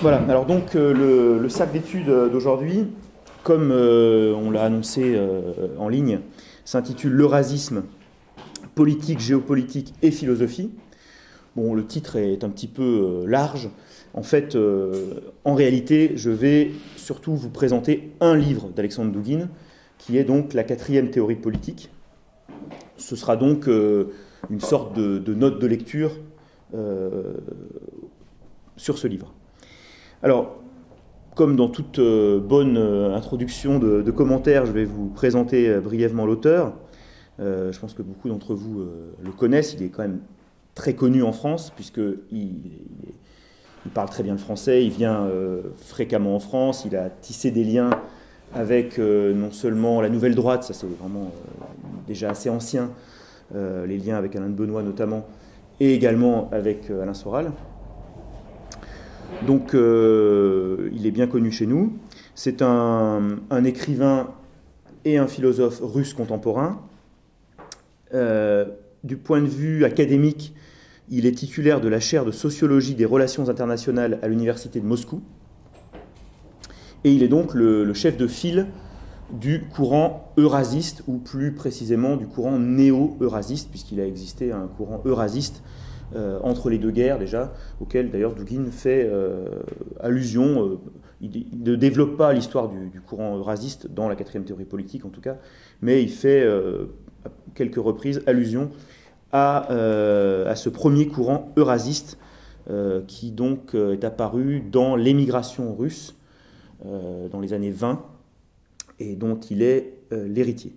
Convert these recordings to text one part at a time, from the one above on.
Voilà, alors donc le sac d'études d'aujourd'hui, comme on l'a annoncé en ligne, s'intitule L'Eurasisme, politique, géopolitique et philosophie. Bon, le titre est un petit peu large. En fait, en réalité, je vais surtout vous présenter un livre d'Alexandre Douguine, qui est donc la 4e théorie politique. Ce sera donc une sorte de note de lecture sur ce livre. Alors, comme dans toute bonne introduction de commentaires, je vais vous présenter brièvement l'auteur. Je pense que beaucoup d'entre vous le connaissent. Il est quand même très connu en France, puisqu'il parle très bien le français, il vient fréquemment en France, il a tissé des liens avec non seulement la Nouvelle Droite, ça c'est vraiment déjà assez ancien, les liens avec Alain de Benoît notamment, et également avec Alain Soral. Donc il est bien connu chez nous. C'est un écrivain et un philosophe russe contemporain. Du point de vue académique, il est titulaire de la chaire de sociologie des relations internationales à l'université de Moscou. Et il est donc le chef de file du courant eurasiste, ou plus précisément du courant néo-eurasiste, puisqu'il a existé un courant eurasiste entre les deux guerres déjà, auquel d'ailleurs Douguine fait allusion. Il ne développe pas l'histoire du courant eurasiste dans la 4e théorie politique en tout cas, mais il fait à quelques reprises allusion à ce premier courant eurasiste qui donc est apparu dans l'émigration russe dans les années 20 et dont il est l'héritier.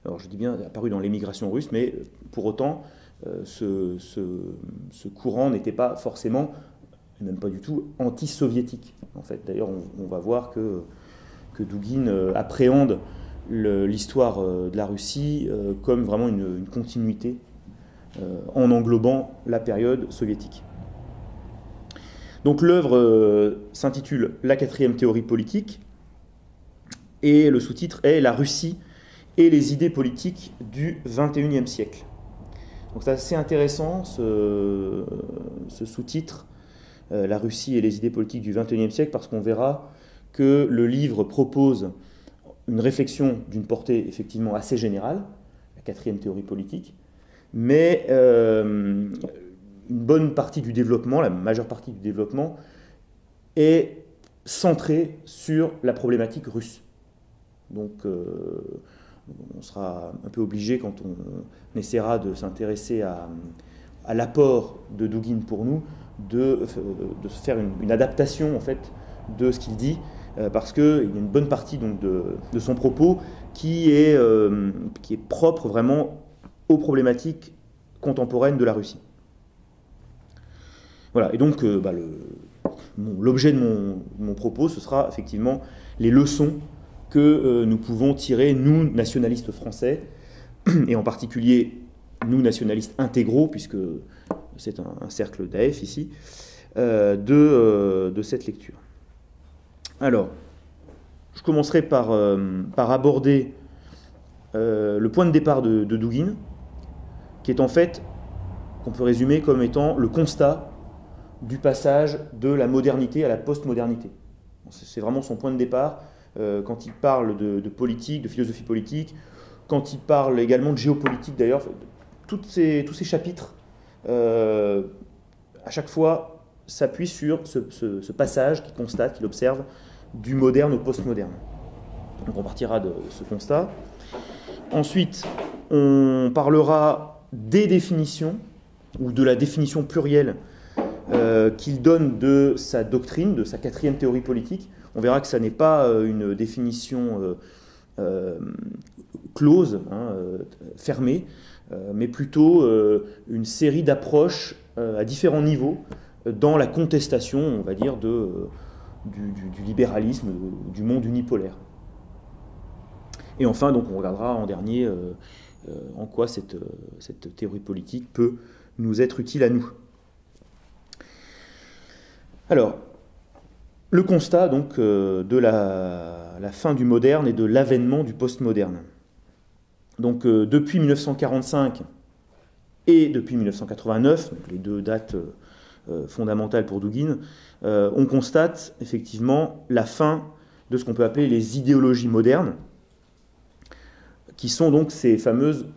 Alors je dis bien apparu dans l'émigration russe, mais pour autant ce courant n'était pas forcément, même pas du tout, anti-soviétique. En fait, d'ailleurs, on va voir que Douguine appréhende l'histoire de la Russie comme vraiment une continuité en englobant la période soviétique. Donc l'œuvre s'intitule La 4e théorie politique et le sous-titre est La Russie et les idées politiques du XXIe siècle. Donc c'est assez intéressant ce sous-titre, La Russie et les idées politiques du XXIe siècle, parce qu'on verra que le livre propose une réflexion d'une portée effectivement assez générale, la 4e théorie politique, mais une bonne partie du développement, la majeure partie du développement, est centrée sur la problématique russe. Donc on sera un peu obligé, quand on essaiera de s'intéresser à l'apport de Douguine pour nous, de faire une adaptation en fait de ce qu'il dit, parce qu'il y a une bonne partie donc, de son propos qui est propre vraiment aux problématiques contemporaines de la Russie. Voilà, et donc l'objet de mon propos, ce sera effectivement les leçons que nous pouvons tirer, nous, nationalistes français, et en particulier nous, nationalistes intégraux, puisque c'est un cercle d'AF ici, de cette lecture. Alors, je commencerai par aborder le point de départ de Douguine, qui est en fait, qu'on peut résumer comme étant le constat du passage de la modernité à la postmodernité. C'est vraiment son point de départ quand il parle de politique, de philosophie politique, quand il parle également de géopolitique d'ailleurs. Tous ces chapitres, à chaque fois, s'appuient sur ce passage qu'il constate, qu'il observe, du moderne au postmoderne. Donc on partira de ce constat. Ensuite, on parlera des définitions, ou de la définition plurielle qu'il donne de sa doctrine, de sa 4e théorie politique. On verra que ça n'est pas une définition close, fermée, mais plutôt une série d'approches à différents niveaux dans la contestation, on va dire, du libéralisme, du monde unipolaire. Et enfin, donc, on regardera en dernier en quoi cette théorie politique peut nous être utile à nous. Alors, le constat donc, de la fin du moderne et de l'avènement du postmoderne. Donc, depuis 1945 et depuis 1989, donc les deux dates fondamentale pour Dugin, on constate effectivement la fin de ce qu'on peut appeler les idéologies modernes, qui sont donc ces fameuses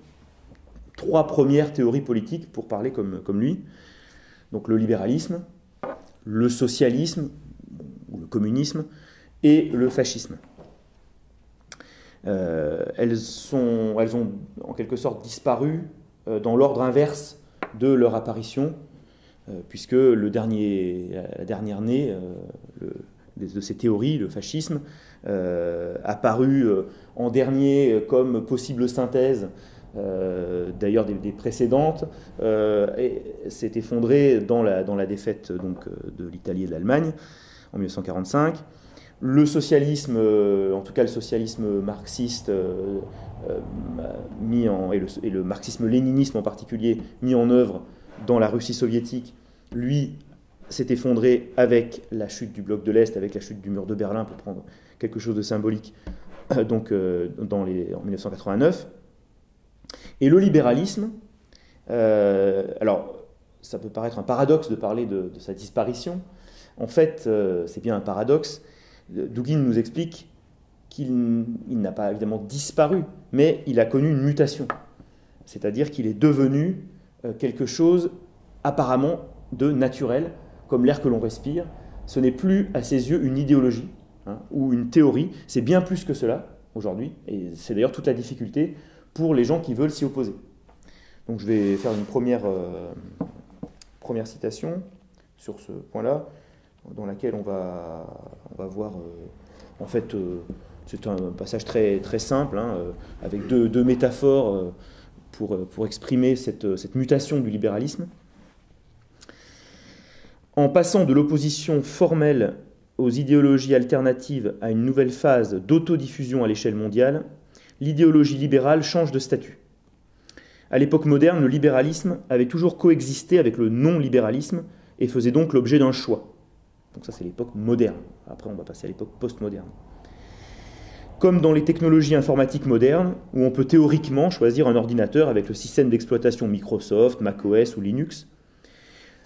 3 premières théories politiques, pour parler comme lui. Donc le libéralisme, le socialisme, ou le communisme, et le fascisme. Elles ont en quelque sorte disparu dans l'ordre inverse de leur apparition, puisque la dernière née de ces théories, le fascisme, apparu en dernier comme possible synthèse d'ailleurs des précédentes, et s'est effondré dans la défaite donc, de l'Italie et de l'Allemagne en 1945. Le socialisme, en tout cas le socialisme marxiste, et le marxisme-léninisme en particulier, mis en œuvre dans la Russie soviétique, lui, s'est effondré avec la chute du bloc de l'Est, avec la chute du mur de Berlin, pour prendre quelque chose de symbolique, donc en 1989. Et le libéralisme, alors ça peut paraître un paradoxe de parler de sa disparition. En fait, c'est bien un paradoxe. Dugin nous explique qu'il n'a pas évidemment disparu, mais il a connu une mutation. C'est-à-dire qu'il est devenu quelque chose apparemment de naturel, comme l'air que l'on respire. Ce n'est plus à ses yeux une idéologie ou une théorie, c'est bien plus que cela aujourd'hui, et c'est d'ailleurs toute la difficulté pour les gens qui veulent s'y opposer. Donc je vais faire une première citation sur ce point-là, dans laquelle on va voir, en fait, c'est un passage très, très simple, avec deux métaphores pour exprimer cette mutation du libéralisme. En passant de l'opposition formelle aux idéologies alternatives à une nouvelle phase d'autodiffusion à l'échelle mondiale, l'idéologie libérale change de statut. À l'époque moderne, le libéralisme avait toujours coexisté avec le non-libéralisme et faisait donc l'objet d'un choix. Donc ça, c'est l'époque moderne. Après, on va passer à l'époque post-moderne. Comme dans les technologies informatiques modernes, où on peut théoriquement choisir un ordinateur avec le système d'exploitation Microsoft, macOS ou Linux,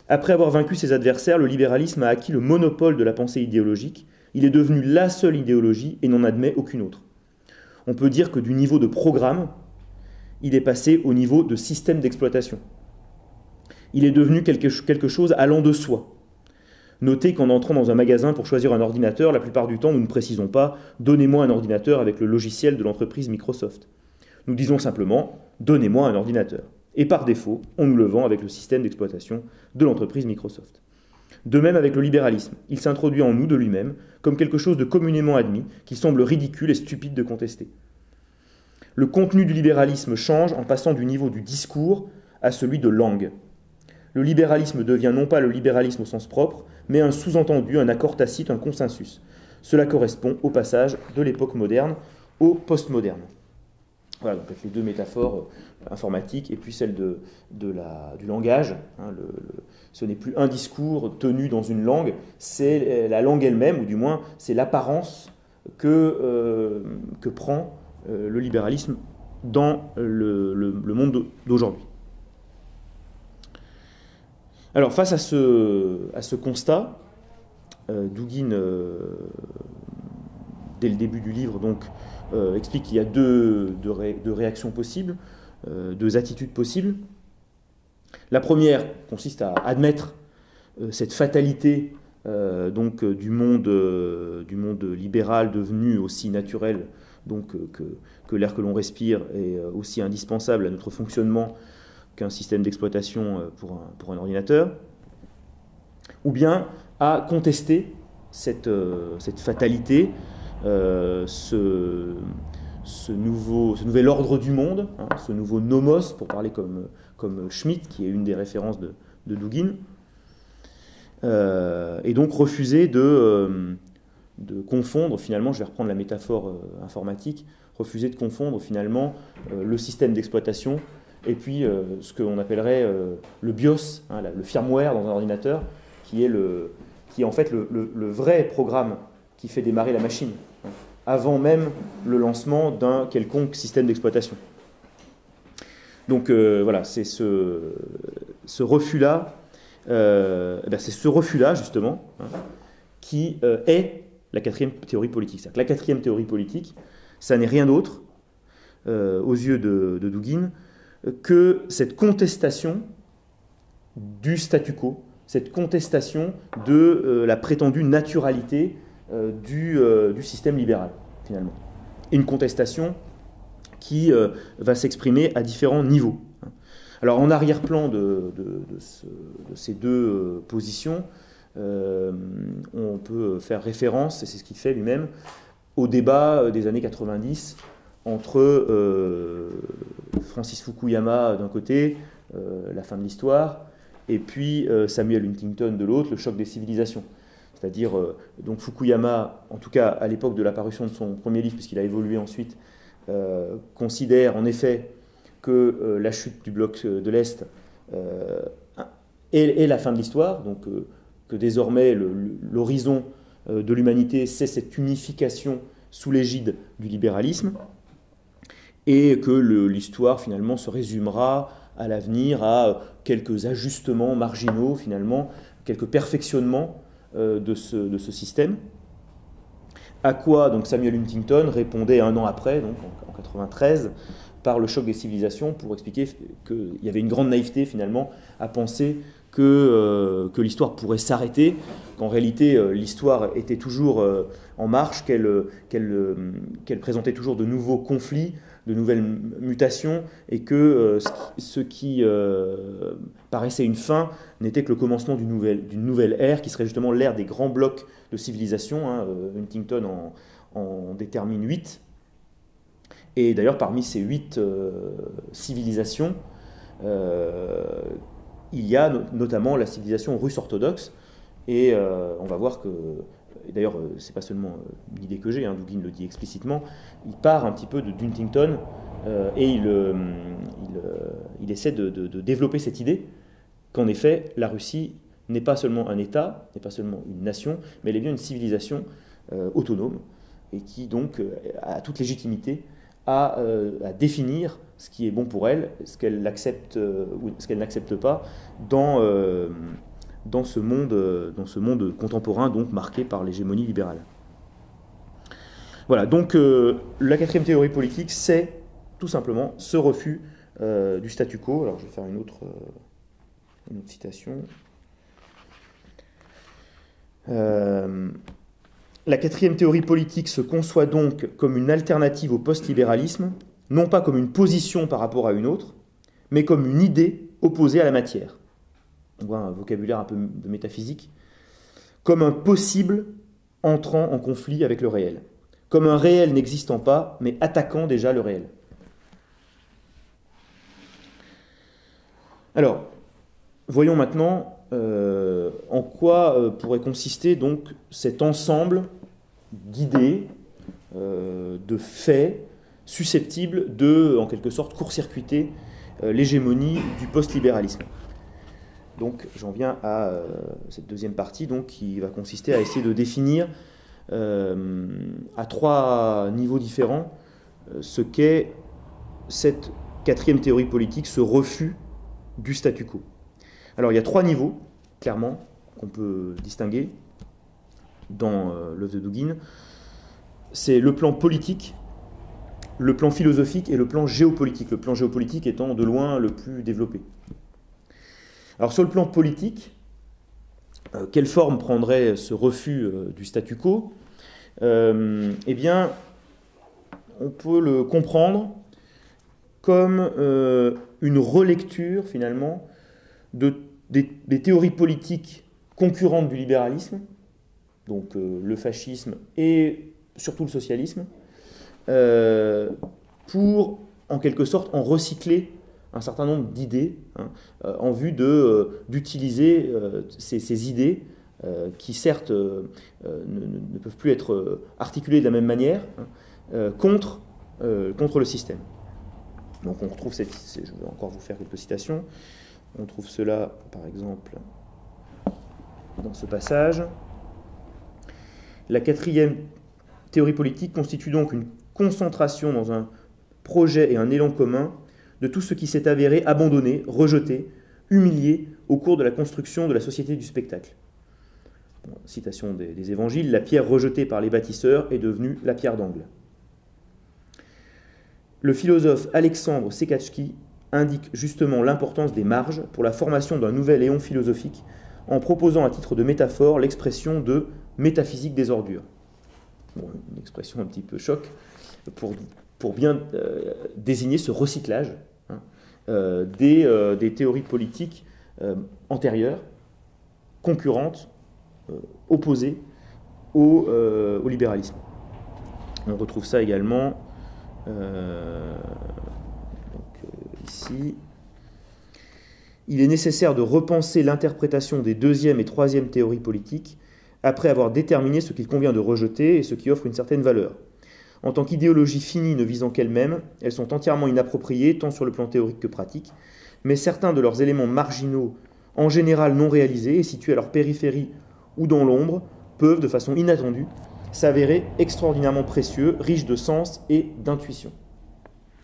après avoir vaincu ses adversaires, le libéralisme a acquis le monopole de la pensée idéologique. Il est devenu la seule idéologie et n'en admet aucune autre. On peut dire que du niveau de programme, il est passé au niveau de système d'exploitation. Il est devenu quelque chose allant de soi. Notez qu'en entrant dans un magasin pour choisir un ordinateur, la plupart du temps, nous ne précisons pas « donnez-moi un ordinateur avec le logiciel de l'entreprise Microsoft ». Nous disons simplement « donnez-moi un ordinateur ». Et par défaut, on nous le vend avec le système d'exploitation de l'entreprise Microsoft. De même avec le libéralisme, il s'introduit en nous de lui-même comme quelque chose de communément admis, qui semble ridicule et stupide de contester. Le contenu du libéralisme change en passant du niveau du discours à celui de langue. Le libéralisme devient non pas le libéralisme au sens propre, mais un sous-entendu, un accord tacite, un consensus. Cela correspond au passage de l'époque moderne au post-moderne. Voilà, donc les deux métaphores informatiques et puis celle du langage. Ce n'est plus un discours tenu dans une langue, c'est la langue elle-même, ou du moins c'est l'apparence que prend le libéralisme dans le monde d'aujourd'hui. Alors face à ce constat, Dugin, dès le début du livre, donc, explique qu'il y a deux réactions possibles, deux attitudes possibles. La première consiste à admettre cette fatalité du monde libéral devenu aussi naturel donc, que l'air que l'on respire est aussi indispensable à notre fonctionnement qu'un système d'exploitation pour un ordinateur, ou bien à contester cette fatalité, ce nouvel ordre du monde, ce nouveau nomos, pour parler comme Schmitt, qui est une des références de Dugin, et donc refuser de confondre, finalement, je vais reprendre la métaphore informatique, refuser de confondre finalement le système d'exploitation et puis ce qu'on appellerait le BIOS, le firmware dans un ordinateur, qui est en fait le vrai programme qui fait démarrer la machine, avant même le lancement d'un quelconque système d'exploitation. Donc voilà, c'est ce refus-là c'est ce refus-là, justement, hein, qui est la quatrième théorie politique. C'est-à-dire que la quatrième théorie politique, ça n'est rien d'autre, aux yeux de Dugin, que cette contestation du statu quo, cette contestation de la prétendue naturalité du système libéral, finalement. Et une contestation qui va s'exprimer à différents niveaux. Alors, en arrière-plan de ces deux positions, on peut faire référence, et c'est ce qu'il fait lui-même, au débat des années 90 entre Francis Fukuyama d'un côté, la fin de l'histoire, et puis Samuel Huntington de l'autre, le choc des civilisations. C'est-à-dire, donc Fukuyama, en tout cas à l'époque de l'apparition de son premier livre, puisqu'il a évolué ensuite, considère en effet que la chute du bloc de l'Est est la fin de l'histoire, donc que désormais l'horizon de l'humanité, c'est cette unification sous l'égide du libéralisme, et que l'histoire finalement se résumera à l'avenir à quelques ajustements marginaux, finalement, quelques perfectionnements de ce système. À quoi donc Samuel Huntington répondait un an après, donc en 1993, par le choc des civilisations, pour expliquer qu'il y avait une grande naïveté finalement à penser que l'histoire pourrait s'arrêter, qu'en réalité l'histoire était toujours en marche, qu'elle présentait toujours de nouveaux conflits, de nouvelles mutations, et que ce qui paraissait une fin n'était que le commencement d'une nouvelle ère, qui serait justement l'ère des grands blocs de civilisation. Hein. Huntington en détermine 8. Et d'ailleurs, parmi ces 8 civilisations, il y a notamment la civilisation russe orthodoxe, et on va voir que, d'ailleurs, c'est pas seulement une idée que j'ai, hein, Dugin le dit explicitement, il part un petit peu de Huntington et il essaie de développer cette idée qu'en effet, la Russie n'est pas seulement un État, n'est pas seulement une nation, mais elle est bien une civilisation autonome, et qui donc a toute légitimité à définir ce qui est bon pour elle, ce qu'elle accepte ou ce qu'elle n'accepte pas dans ce monde contemporain, donc marqué par l'hégémonie libérale. Voilà, donc la quatrième théorie politique, c'est tout simplement ce refus du statu quo. Alors je vais faire une autre citation. La quatrième théorie politique se conçoit donc comme une alternative au post-libéralisme, non pas comme une position par rapport à une autre, mais comme une idée opposée à la matière. On voit un vocabulaire un peu de métaphysique. Comme un possible entrant en conflit avec le réel. Comme un réel n'existant pas, mais attaquant déjà le réel. Alors, voyons maintenant en quoi pourrait consister donc cet ensemble d'idées, de faits susceptibles de, en quelque sorte, court-circuiter l'hégémonie du post-libéralisme. Donc j'en viens à cette deuxième partie, donc, qui va consister à essayer de définir à 3 niveaux différents ce qu'est cette quatrième théorie politique, ce refus du statu quo. Alors il y a 3 niveaux, clairement, qu'on peut distinguer dans l'œuvre de Dugin. C'est le plan politique, le plan philosophique et le plan géopolitique. Le plan géopolitique étant de loin le plus développé. Alors sur le plan politique, quelle forme prendrait ce refus du statu quo ? Eh bien, on peut le comprendre comme une relecture, finalement, des théories politiques concurrentes du libéralisme, donc le fascisme et surtout le socialisme, pour, en quelque sorte, en recycler un certain nombre d'idées, hein, en vue d'utiliser ces idées qui, certes, ne peuvent plus être articulées de la même manière, hein, contre le système. Donc on retrouve je vais encore vous faire quelques citations. On trouve cela, par exemple, dans ce passage. La quatrième théorie politique constitue donc une concentration dans un projet et un élan commun de tout ce qui s'est avéré abandonné, rejeté, humilié au cours de la construction de la société du spectacle. Bon, citation des évangiles, la pierre rejetée par les bâtisseurs est devenue la pierre d'angle. Le philosophe Alexandre Sekatchki indique justement l'importance des marges pour la formation d'un nouvel éon philosophique en proposant à titre de métaphore l'expression de métaphysique des ordures. Bon, une expression un petit peu choc pour bien désigner ce recyclage des théories politiques antérieures, concurrentes, opposées au libéralisme. On retrouve ça également ici. Il est nécessaire de repenser l'interprétation des deuxième et troisième théories politiques après avoir déterminé ce qu'il convient de rejeter et ce qui offre une certaine valeur. En tant qu'idéologie finie ne visant qu'elles-mêmes, elles sont entièrement inappropriées tant sur le plan théorique que pratique, mais certains de leurs éléments marginaux, en général non réalisés et situés à leur périphérie ou dans l'ombre, peuvent, de façon inattendue, s'avérer extraordinairement précieux, riches de sens et d'intuition.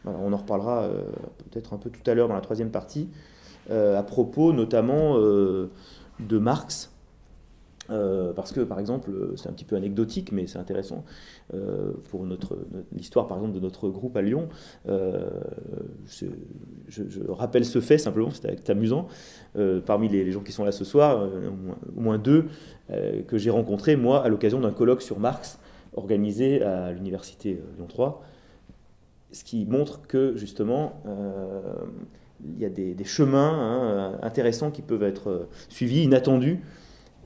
Voilà, on en reparlera peut-être un peu tout à l'heure dans la troisième partie, à propos notamment de Marx, parce que par exemple, c'est un petit peu anecdotique, mais c'est intéressant pour l'histoire par exemple de notre groupe à Lyon. Je rappelle ce fait simplement, c'est amusant. Parmi les gens qui sont là ce soir, au moins deux que j'ai rencontrés, moi, à l'occasion d'un colloque sur Marx organisé à l'université Lyon 3, ce qui montre que justement il y a des chemins intéressants qui peuvent être suivis, inattendus,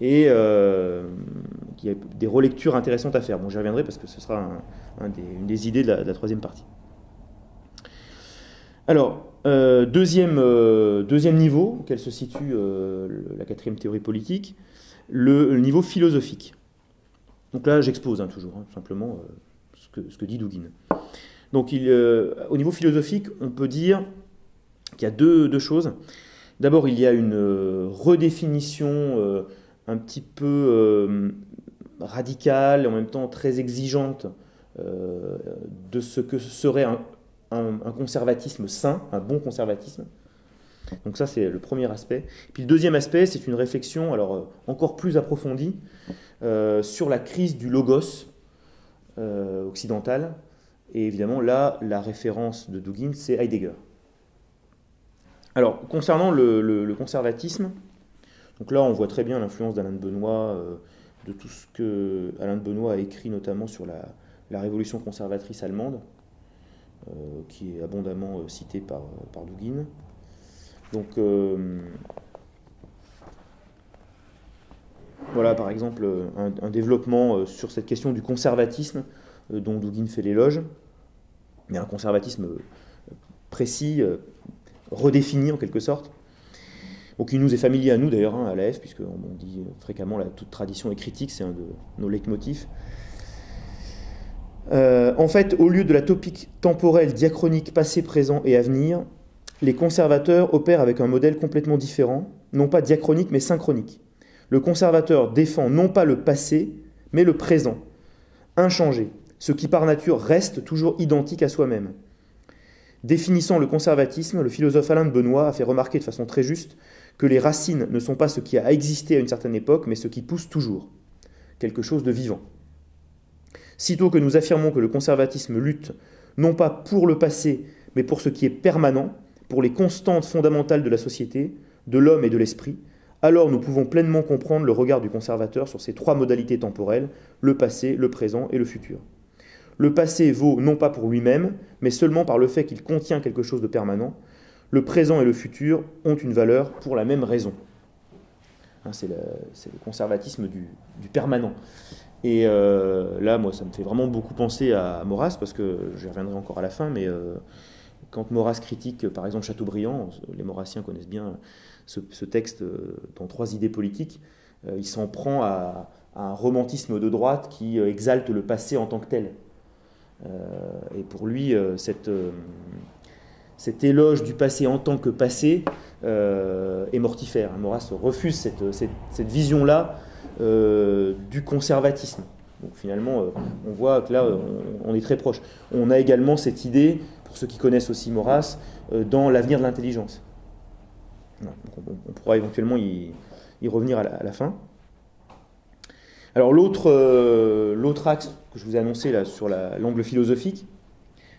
et qu'il y a des relectures intéressantes à faire. Bon, j'y reviendrai parce que ce sera une des idées de la troisième partie. Alors, deuxième niveau auquel se situe la quatrième théorie politique, le niveau philosophique. Donc là, j'expose toujours, simplement ce que dit Dugin. Donc, au niveau philosophique, on peut dire qu'il y a deux choses. D'abord, il y a une redéfinition un petit peu radicale et en même temps très exigeante de ce que serait un conservatisme sain, un bon conservatisme. Donc ça, c'est le premier aspect. Puis le deuxième aspect, c'est une réflexion alors, encore plus approfondie sur la crise du logos occidental. Et évidemment, là, la référence de Dugin, c'est Heidegger. Alors, concernant le conservatisme, donc là, on voit très bien l'influence d'Alain de Benoît, de tout ce que Alain de Benoît a écrit notamment sur la révolution conservatrice allemande, qui est abondamment citée par Dugin. Donc, voilà, par exemple, un développement sur cette question du conservatisme dont Dugin fait l'éloge, mais un conservatisme précis, redéfini en quelque sorte, qui nous est familier à nous d'ailleurs, à l'AF, puisqu'on dit fréquemment toute tradition est critique, c'est un de nos leitmotifs. En fait, au lieu de la topique temporelle, diachronique, passé, présent et avenir, les conservateurs opèrent avec un modèle complètement différent, non pas diachronique mais synchronique. Le conservateur défend non pas le passé, mais le présent, inchangé, ce qui par nature reste toujours identique à soi-même. Définissant le conservatisme, le philosophe Alain de Benoît a fait remarquer de façon très juste que les racines ne sont pas ce qui a existé à une certaine époque, mais ce qui pousse toujours, quelque chose de vivant. Sitôt que nous affirmons que le conservatisme lutte non pas pour le passé, mais pour ce qui est permanent, pour les constantes fondamentales de la société, de l'homme et de l'esprit, alors nous pouvons pleinement comprendre le regard du conservateur sur ces trois modalités temporelles, le passé, le présent et le futur. Le passé vaut non pas pour lui-même, mais seulement par le fait qu'il contient quelque chose de permanent. Le présent et le futur ont une valeur pour la même raison. C'est le conservatisme du permanent. Et là, moi, ça me fait vraiment beaucoup penser à Maurras, parce que j'y reviendrai encore à la fin, mais quand Maurras critique, par exemple, Chateaubriand, les Maurassiens connaissent bien ce texte dans Trois idées politiques, il s'en prend à un romantisme de droite qui exalte le passé en tant que tel. Et pour lui, cet éloge du passé en tant que passé est mortifère. Maurras refuse cette vision-là du conservatisme. Donc finalement, on voit que là, on est très proche. On a également cette idée, pour ceux qui connaissent aussi Maurras, dans l'avenir de l'intelligence. Voilà, donc on pourra éventuellement y revenir à la fin. Alors l'autre axe que je vous ai annoncé là, sur l'angle philosophique,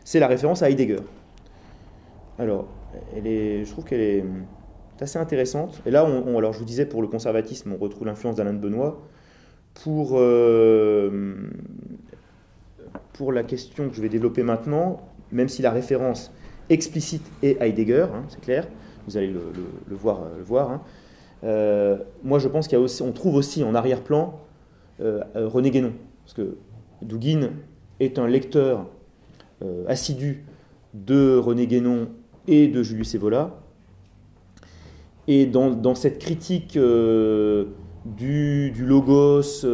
c'est la référence à Heidegger. Alors, je trouve qu'elle est assez intéressante. Et là, alors je vous disais, pour le conservatisme, on retrouve l'influence d'Alain de Benoît. Pour la question que je vais développer maintenant, même si la référence explicite est Heidegger, hein, c'est clair, vous allez le voir. Hein. Moi, je pense qu'on trouve aussi en arrière-plan René Guénon, parce que Dugin est un lecteur assidu de René Guénon et de Julius Evola, et dans cette critique du logos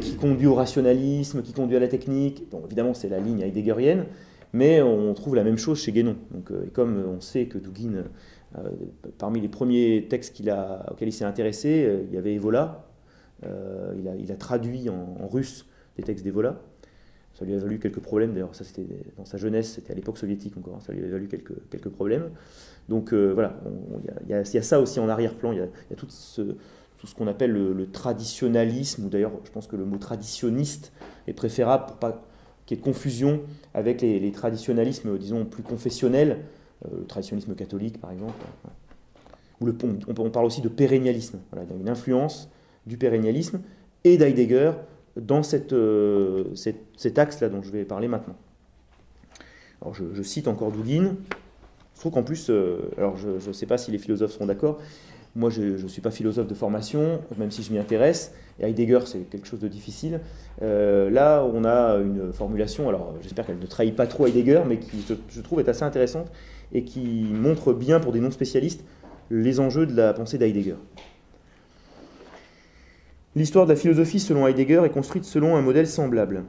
qui conduit au rationalisme, qui conduit à la technique, bon, évidemment c'est la ligne heideggerienne, mais on trouve la même chose chez Guénon. Donc, et comme on sait que Dugin, parmi les premiers textes auxquels il s'est intéressé, il y avait Evola. Il a traduit en russe des textes d'Evola. Ça lui a valu quelques problèmes, d'ailleurs, ça c'était dans sa jeunesse, c'était à l'époque soviétique encore, ça lui a valu quelques problèmes. Donc voilà, il y a ça aussi en arrière-plan, il y a tout ce qu'on appelle le traditionnalisme, ou d'ailleurs je pense que le mot traditionniste est préférable pour pas qu'il y ait de confusion avec les traditionnalismes, disons, plus confessionnels, le traditionnisme catholique par exemple, ou on parle aussi de pérennialisme, voilà, il y a une influence du pérennialisme et d'Heidegger dans cet axe-là dont je vais parler maintenant. Alors je cite encore Dugin. Je trouve qu'en plus, alors je ne sais pas si les philosophes seront d'accord, moi je ne suis pas philosophe de formation, même si je m'y intéresse, et Heidegger c'est quelque chose de difficile. Là on a une formulation, alors j'espère qu'elle ne trahit pas trop Heidegger, mais qui je trouve est assez intéressante et qui montre bien pour des non-spécialistes les enjeux de la pensée d'Heidegger. L'histoire de la philosophie selon Heidegger est construite selon un modèle semblable.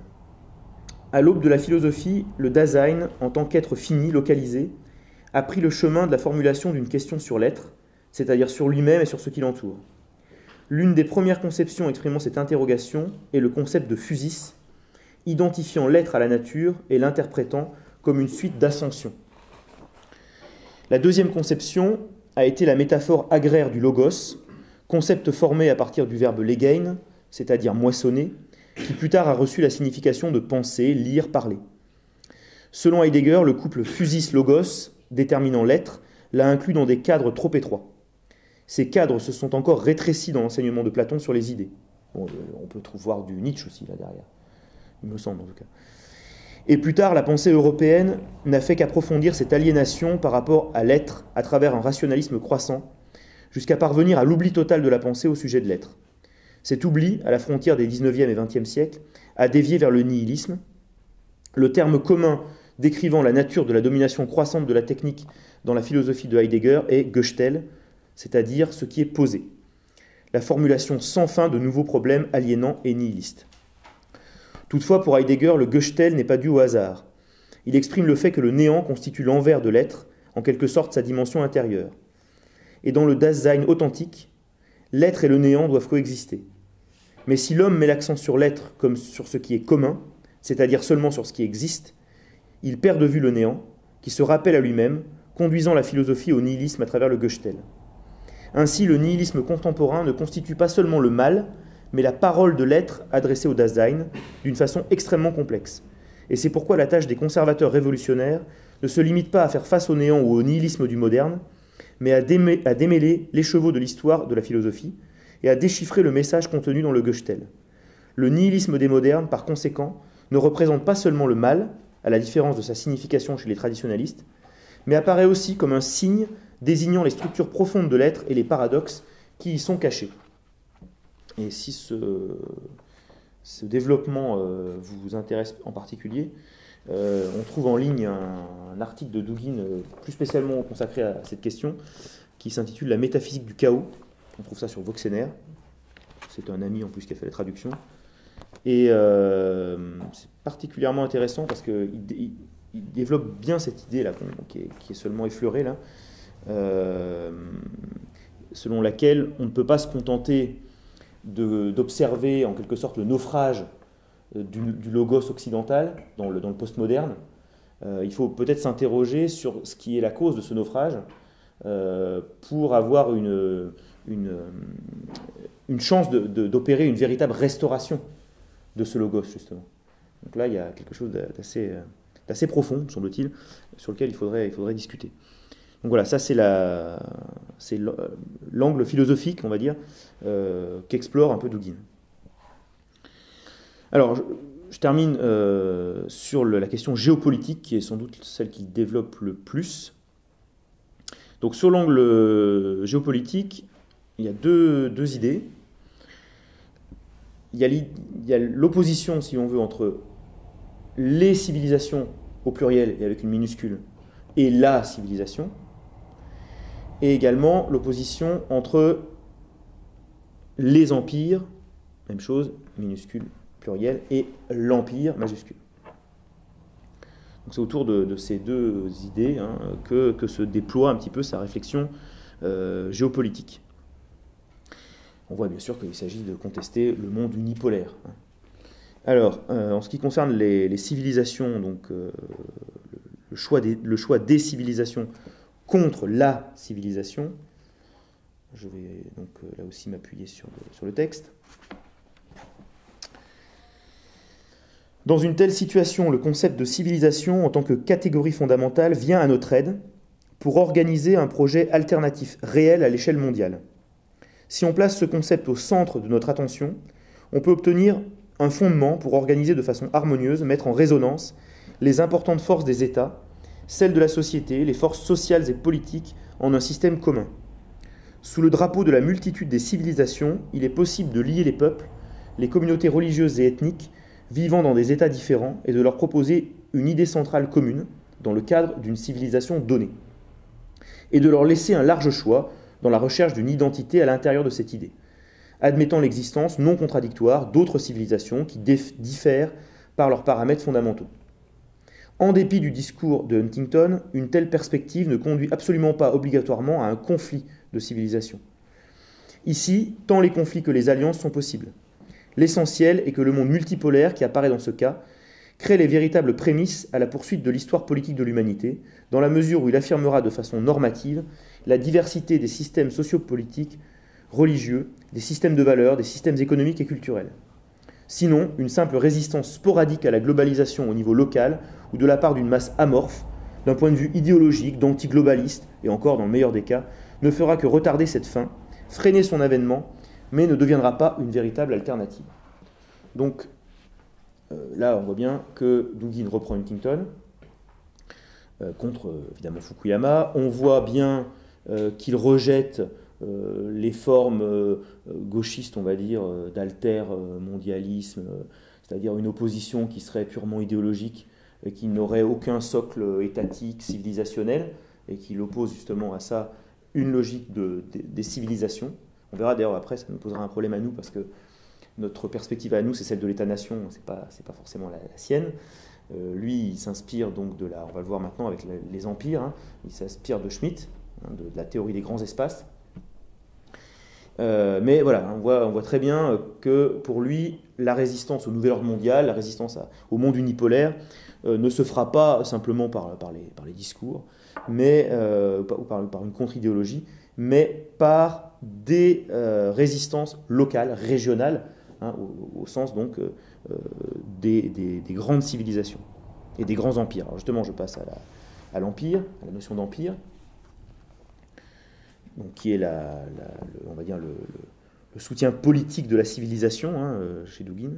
À l'aube de la philosophie, le Dasein, en tant qu'être fini, localisé, a pris le chemin de la formulation d'une question sur l'être, c'est-à-dire sur lui-même et sur ce qui l'entoure. L'une des premières conceptions exprimant cette interrogation est le concept de physis, identifiant l'être à la nature et l'interprétant comme une suite d'ascensions. La deuxième conception a été la métaphore agraire du logos, concept formé à partir du verbe legein, c'est-à-dire moissonner, qui plus tard a reçu la signification de penser, lire, parler. Selon Heidegger, le couple physis-logos, déterminant l'être, l'a inclus dans des cadres trop étroits. Ces cadres se sont encore rétrécis dans l'enseignement de Platon sur les idées. Bon, on peut voir du Nietzsche aussi là derrière, il me semble en tout cas. Et plus tard, la pensée européenne n'a fait qu'approfondir cette aliénation par rapport à l'être à travers un rationalisme croissant, jusqu'à parvenir à l'oubli total de la pensée au sujet de l'être. Cet oubli, à la frontière des 19e et 20e siècles, a dévié vers le nihilisme. Le terme commun décrivant la nature de la domination croissante de la technique dans la philosophie de Heidegger est Gestell, c'est-à-dire ce qui est posé. La formulation sans fin de nouveaux problèmes aliénants et nihilistes. Toutefois, pour Heidegger, le Gestell n'est pas dû au hasard. Il exprime le fait que le néant constitue l'envers de l'être, en quelque sorte sa dimension intérieure. Et dans le Dasein authentique, l'être et le néant doivent coexister. Mais si l'homme met l'accent sur l'être comme sur ce qui est commun, c'est-à-dire seulement sur ce qui existe, il perd de vue le néant, qui se rappelle à lui-même, conduisant la philosophie au nihilisme à travers le Gestell. Ainsi, le nihilisme contemporain ne constitue pas seulement le mal, mais la parole de l'être adressée au Dasein d'une façon extrêmement complexe. Et c'est pourquoi la tâche des conservateurs révolutionnaires ne se limite pas à faire face au néant ou au nihilisme du moderne, mais à démêler les chevaux de l'histoire de la philosophie et à déchiffrer le message contenu dans le Gestell. Le nihilisme des modernes, par conséquent, ne représente pas seulement le mal, à la différence de sa signification chez les traditionalistes, mais apparaît aussi comme un signe désignant les structures profondes de l'être et les paradoxes qui y sont cachés. Et si ce développement vous intéresse en particulier, on trouve en ligne un article de Dugin plus spécialement consacré à cette question, qui s'intitule « La métaphysique du chaos ». On trouve ça sur Voxener. C'est un ami en plus qui a fait la traduction. Et c'est particulièrement intéressant parce qu'il développe bien cette idée-là, qui est seulement effleurée, là, selon laquelle on ne peut pas se contenter d'observer en quelque sorte le naufrage du logos occidental dans le postmoderne. Il faut peut-être s'interroger sur ce qui est la cause de ce naufrage, pour avoir une chance d'opérer une véritable restauration de ce logos, justement. Donc là, il y a quelque chose d'assez profond, semble-t-il, sur lequel il faudrait discuter. Donc voilà, ça c'est l'angle philosophique, on va dire, qu'explore un peu Dugin. Alors, je termine sur la question géopolitique, qui est sans doute celle qui développe le plus. Donc sur l'angle géopolitique, il y a deux idées. Il y a l'opposition, si on veut, entre les civilisations au pluriel et avec une minuscule et la civilisation, et également l'opposition entre les empires, même chose, minuscule, pluriel, et l'empire, majuscule. Donc c'est autour de ces deux idées que se déploie un petit peu sa réflexion géopolitique. On voit bien sûr qu'il s'agit de contester le monde unipolaire. Alors, en ce qui concerne les civilisations, donc le choix des civilisations contre la civilisation, je vais donc là aussi m'appuyer sur le texte. Dans une telle situation, le concept de civilisation en tant que catégorie fondamentale vient à notre aide pour organiser un projet alternatif réel à l'échelle mondiale. Si on place ce concept au centre de notre attention, on peut obtenir un fondement pour organiser de façon harmonieuse, mettre en résonance les importantes forces des États, celles de la société, les forces sociales et politiques en un système commun. Sous le drapeau de la multitude des civilisations, il est possible de lier les peuples, les communautés religieuses et ethniques vivant dans des États différents et de leur proposer une idée centrale commune dans le cadre d'une civilisation donnée, et de leur laisser un large choix dans la recherche d'une identité à l'intérieur de cette idée, admettant l'existence non contradictoire d'autres civilisations qui diffèrent par leurs paramètres fondamentaux. En dépit du discours de Huntington, une telle perspective ne conduit absolument pas obligatoirement à un conflit de civilisation. Ici, tant les conflits que les alliances sont possibles. L'essentiel est que le monde multipolaire qui apparaît dans ce cas crée les véritables prémices à la poursuite de l'histoire politique de l'humanité, dans la mesure où il affirmera de façon normative la diversité des systèmes sociopolitiques, religieux, des systèmes de valeurs, des systèmes économiques et culturels. Sinon, une simple résistance sporadique à la globalisation au niveau local ou de la part d'une masse amorphe, d'un point de vue idéologique, d'anti-globaliste, et encore dans le meilleur des cas, ne fera que retarder cette fin, freiner son avènement, mais ne deviendra pas une véritable alternative. Donc, là, on voit bien que Dugin reprend Huntington, contre, évidemment, Fukuyama. On voit bien qu'il rejette les formes gauchistes, on va dire, d'alter-mondialisme, c'est-à-dire une opposition qui serait purement idéologique et qui n'aurait aucun socle étatique, civilisationnel, et qui l'oppose justement à ça une logique des civilisations. On verra d'ailleurs après, ça nous posera un problème à nous, parce que notre perspective à nous, c'est celle de l'État-nation, c'est pas forcément la sienne. Lui, il s'inspire donc on va le voir maintenant avec les empires, il s'inspire de Schmitt, de la théorie des grands espaces. Mais voilà, on voit très bien que pour lui, la résistance au nouvel ordre mondial, la résistance au monde unipolaire, ne se fera pas simplement par les discours, mais, ou par une contre-idéologie, mais par des résistances locales, régionales, au sens donc des grandes civilisations et des grands empires. Alors justement, je passe à l'empire, à la notion d'empire, donc qui est on va dire le soutien politique de la civilisation chez Dugin.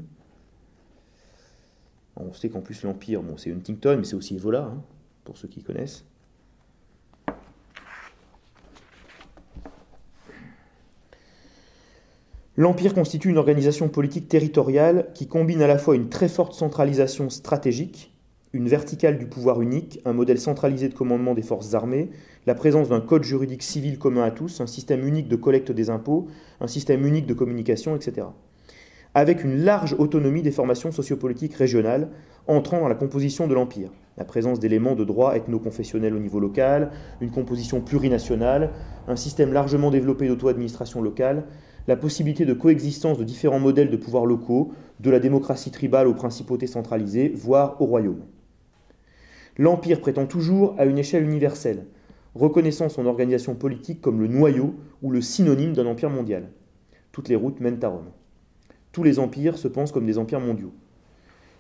On sait qu'en plus l'empire, c'est Huntington, mais c'est aussi Evola, pour ceux qui connaissent. L'empire constitue une organisation politique territoriale qui combine à la fois une très forte centralisation stratégique, une verticale du pouvoir unique, un modèle centralisé de commandement des forces armées, la présence d'un code juridique civil commun à tous, un système unique de collecte des impôts, un système unique de communication, etc. Avec une large autonomie des formations sociopolitiques régionales entrant dans la composition de l'empire. La présence d'éléments de droit ethno-confessionnel au niveau local, une composition plurinationale, un système largement développé d'auto-administration locale, la possibilité de coexistence de différents modèles de pouvoirs locaux, de la démocratie tribale aux principautés centralisées, voire au royaume. L'Empire prétend toujours à une échelle universelle, reconnaissant son organisation politique comme le noyau ou le synonyme d'un empire mondial. Toutes les routes mènent à Rome. Tous les empires se pensent comme des empires mondiaux.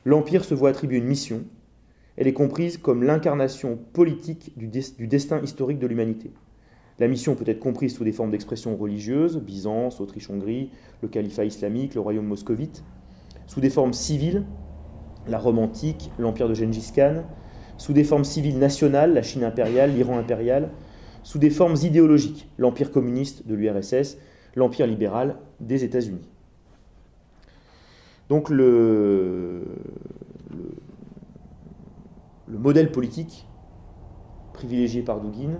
L'empire se voit attribuer une mission. Elle est comprise comme l'incarnation politique du destin historique de l'humanité. La mission peut être comprise sous des formes d'expression religieuse, Byzance, Autriche-Hongrie, le califat islamique, le royaume moscovite, sous des formes civiles, la Rome antique, l'empire de Gengis Khan, sous des formes civiles nationales, la Chine impériale, l'Iran impérial, sous des formes idéologiques, l'empire communiste de l'URSS, l'empire libéral des États-Unis. Donc le modèle politique privilégié par Dugin,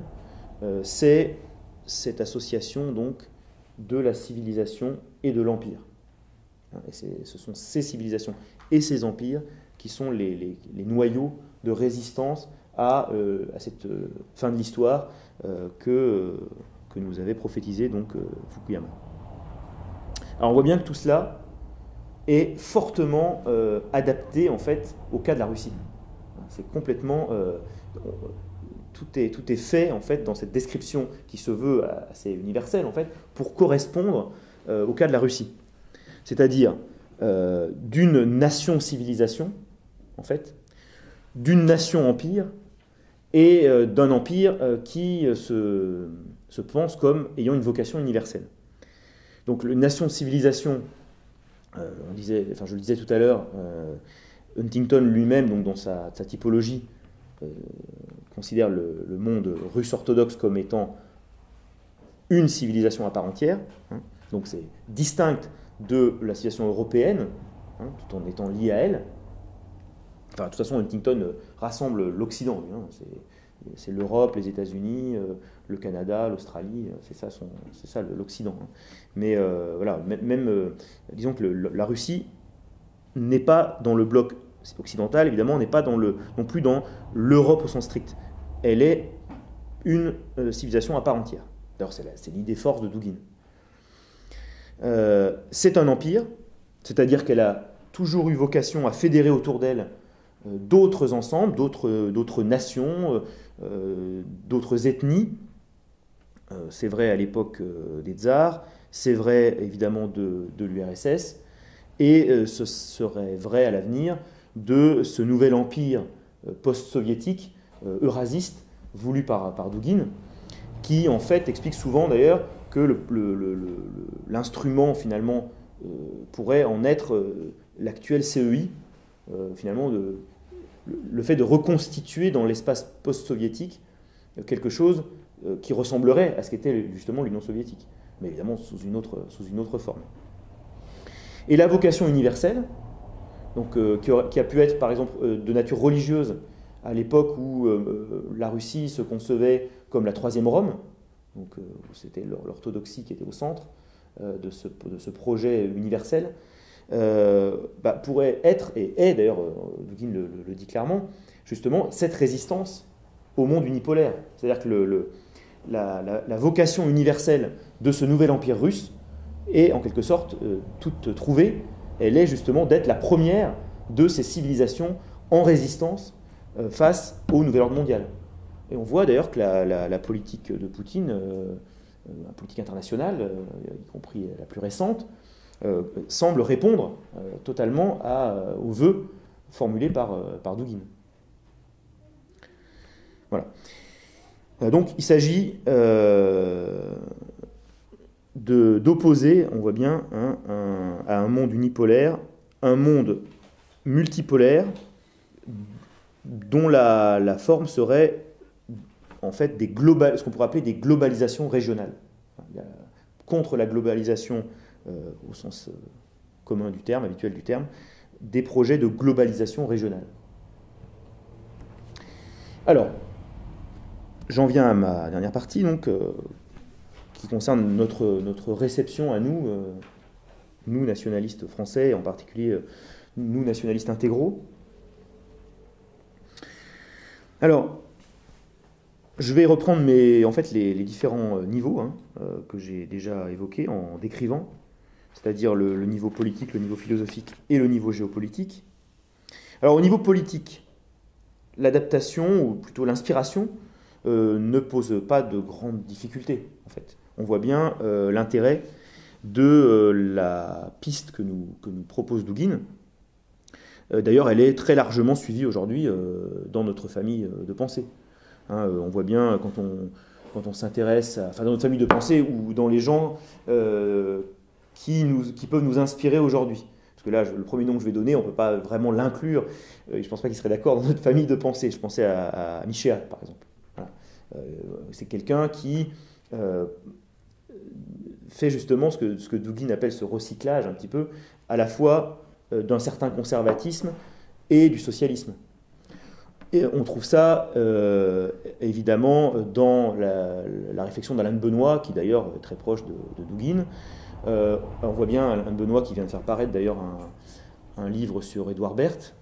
c'est cette association donc de la civilisation et de l'empire. Et ce sont ces civilisations et ces empires qui sont les noyaux de résistance à cette fin de l'histoire que nous avait prophétisé donc Fukuyama. Alors on voit bien que tout cela est fortement adapté en fait au cas de la Russie. C'est complètement tout est fait en fait dans cette description qui se veut assez universelle en fait pour correspondre au cas de la Russie. C'est-à-dire d'une nation-civilisation en fait, d'une nation-empire et d'un empire qui se pense comme ayant une vocation universelle. Donc, une nation-civilisation, je le disais tout à l'heure, Huntington lui-même, donc dans sa typologie, considère le monde russe orthodoxe comme étant une civilisation à part entière. Donc, c'est distinct de la civilisation européenne, tout en étant lié à elle. Enfin, de toute façon, Huntington rassemble l'Occident. C'est l'Europe, les États-Unis, le Canada, l'Australie, c'est ça l'Occident. Mais voilà, disons que la Russie n'est pas dans le bloc occidental, évidemment, n'est pas non plus dans l'Europe au sens strict. Elle est une civilisation à part entière. D'ailleurs, c'est l'idée force de Dugin. C'est un empire, c'est-à-dire qu'elle a toujours eu vocation à fédérer autour d'elle d'autres ensembles, d'autres nations, d'autres ethnies. C'est vrai à l'époque des tsars, c'est vrai évidemment de l'URSS, et ce serait vrai à l'avenir de ce nouvel empire post-soviétique, eurasiste, voulu par Dugin, qui en fait explique souvent d'ailleurs que l'instrument finalement pourrait en être l'actuel CEI, finalement le fait de reconstituer dans l'espace post-soviétique quelque chose qui ressemblerait à ce qu'était justement l'Union soviétique, mais évidemment sous une autre forme. Et la vocation universelle, donc, qui a pu être par exemple de nature religieuse à l'époque où la Russie se concevait comme la troisième Rome, donc c'était l'orthodoxie qui était au centre de ce projet universel, pourrait être, et est d'ailleurs, Dugin le dit clairement, justement, cette résistance au monde unipolaire. C'est-à-dire que la vocation universelle de ce nouvel empire russe est en quelque sorte toute trouvée. Elle est justement d'être la première de ces civilisations en résistance face au nouvel ordre mondial. Et on voit d'ailleurs que la politique de Poutine, la politique internationale, y compris la plus récente, semble répondre totalement aux vœux formulés par Dugin. Voilà. Donc il s'agit d'opposer, on voit bien, à un monde unipolaire, un monde multipolaire dont la forme serait en fait ce qu'on pourrait appeler des globalisations régionales. Contre la globalisation au sens commun du terme, habituel du terme, des projets de globalisation régionale. Alors, j'en viens à ma dernière partie, donc, qui concerne notre réception à nous nationalistes français, et en particulier nous nationalistes intégraux. Alors, je vais reprendre les différents niveaux que j'ai déjà évoqués en décrivant, c'est-à-dire le niveau politique, le niveau philosophique et le niveau géopolitique. Alors au niveau politique, l'adaptation, ou plutôt l'inspiration, ne pose pas de grandes difficultés, en fait. On voit bien l'intérêt de la piste que nous propose Dugin. D'ailleurs, elle est très largement suivie aujourd'hui dans notre famille de pensée. Hein, on voit bien quand on s'intéresse, enfin dans notre famille de pensée ou dans les gens qui peuvent nous inspirer aujourd'hui. Parce que là, le premier nom que je vais donner, on ne peut pas vraiment l'inclure. Je ne pense pas qu'il serait d'accord dans notre famille de pensée. Je pensais à Michéa, par exemple. Voilà. C'est quelqu'un qui fait justement ce que Dugin appelle ce recyclage un petit peu, à la fois d'un certain conservatisme et du socialisme. Et on trouve ça évidemment dans la réflexion d'Alain de Benoît, qui d'ailleurs est très proche de Dugin. On voit bien Alain de Benoît qui vient de faire paraître d'ailleurs un livre sur Édouard Berthe,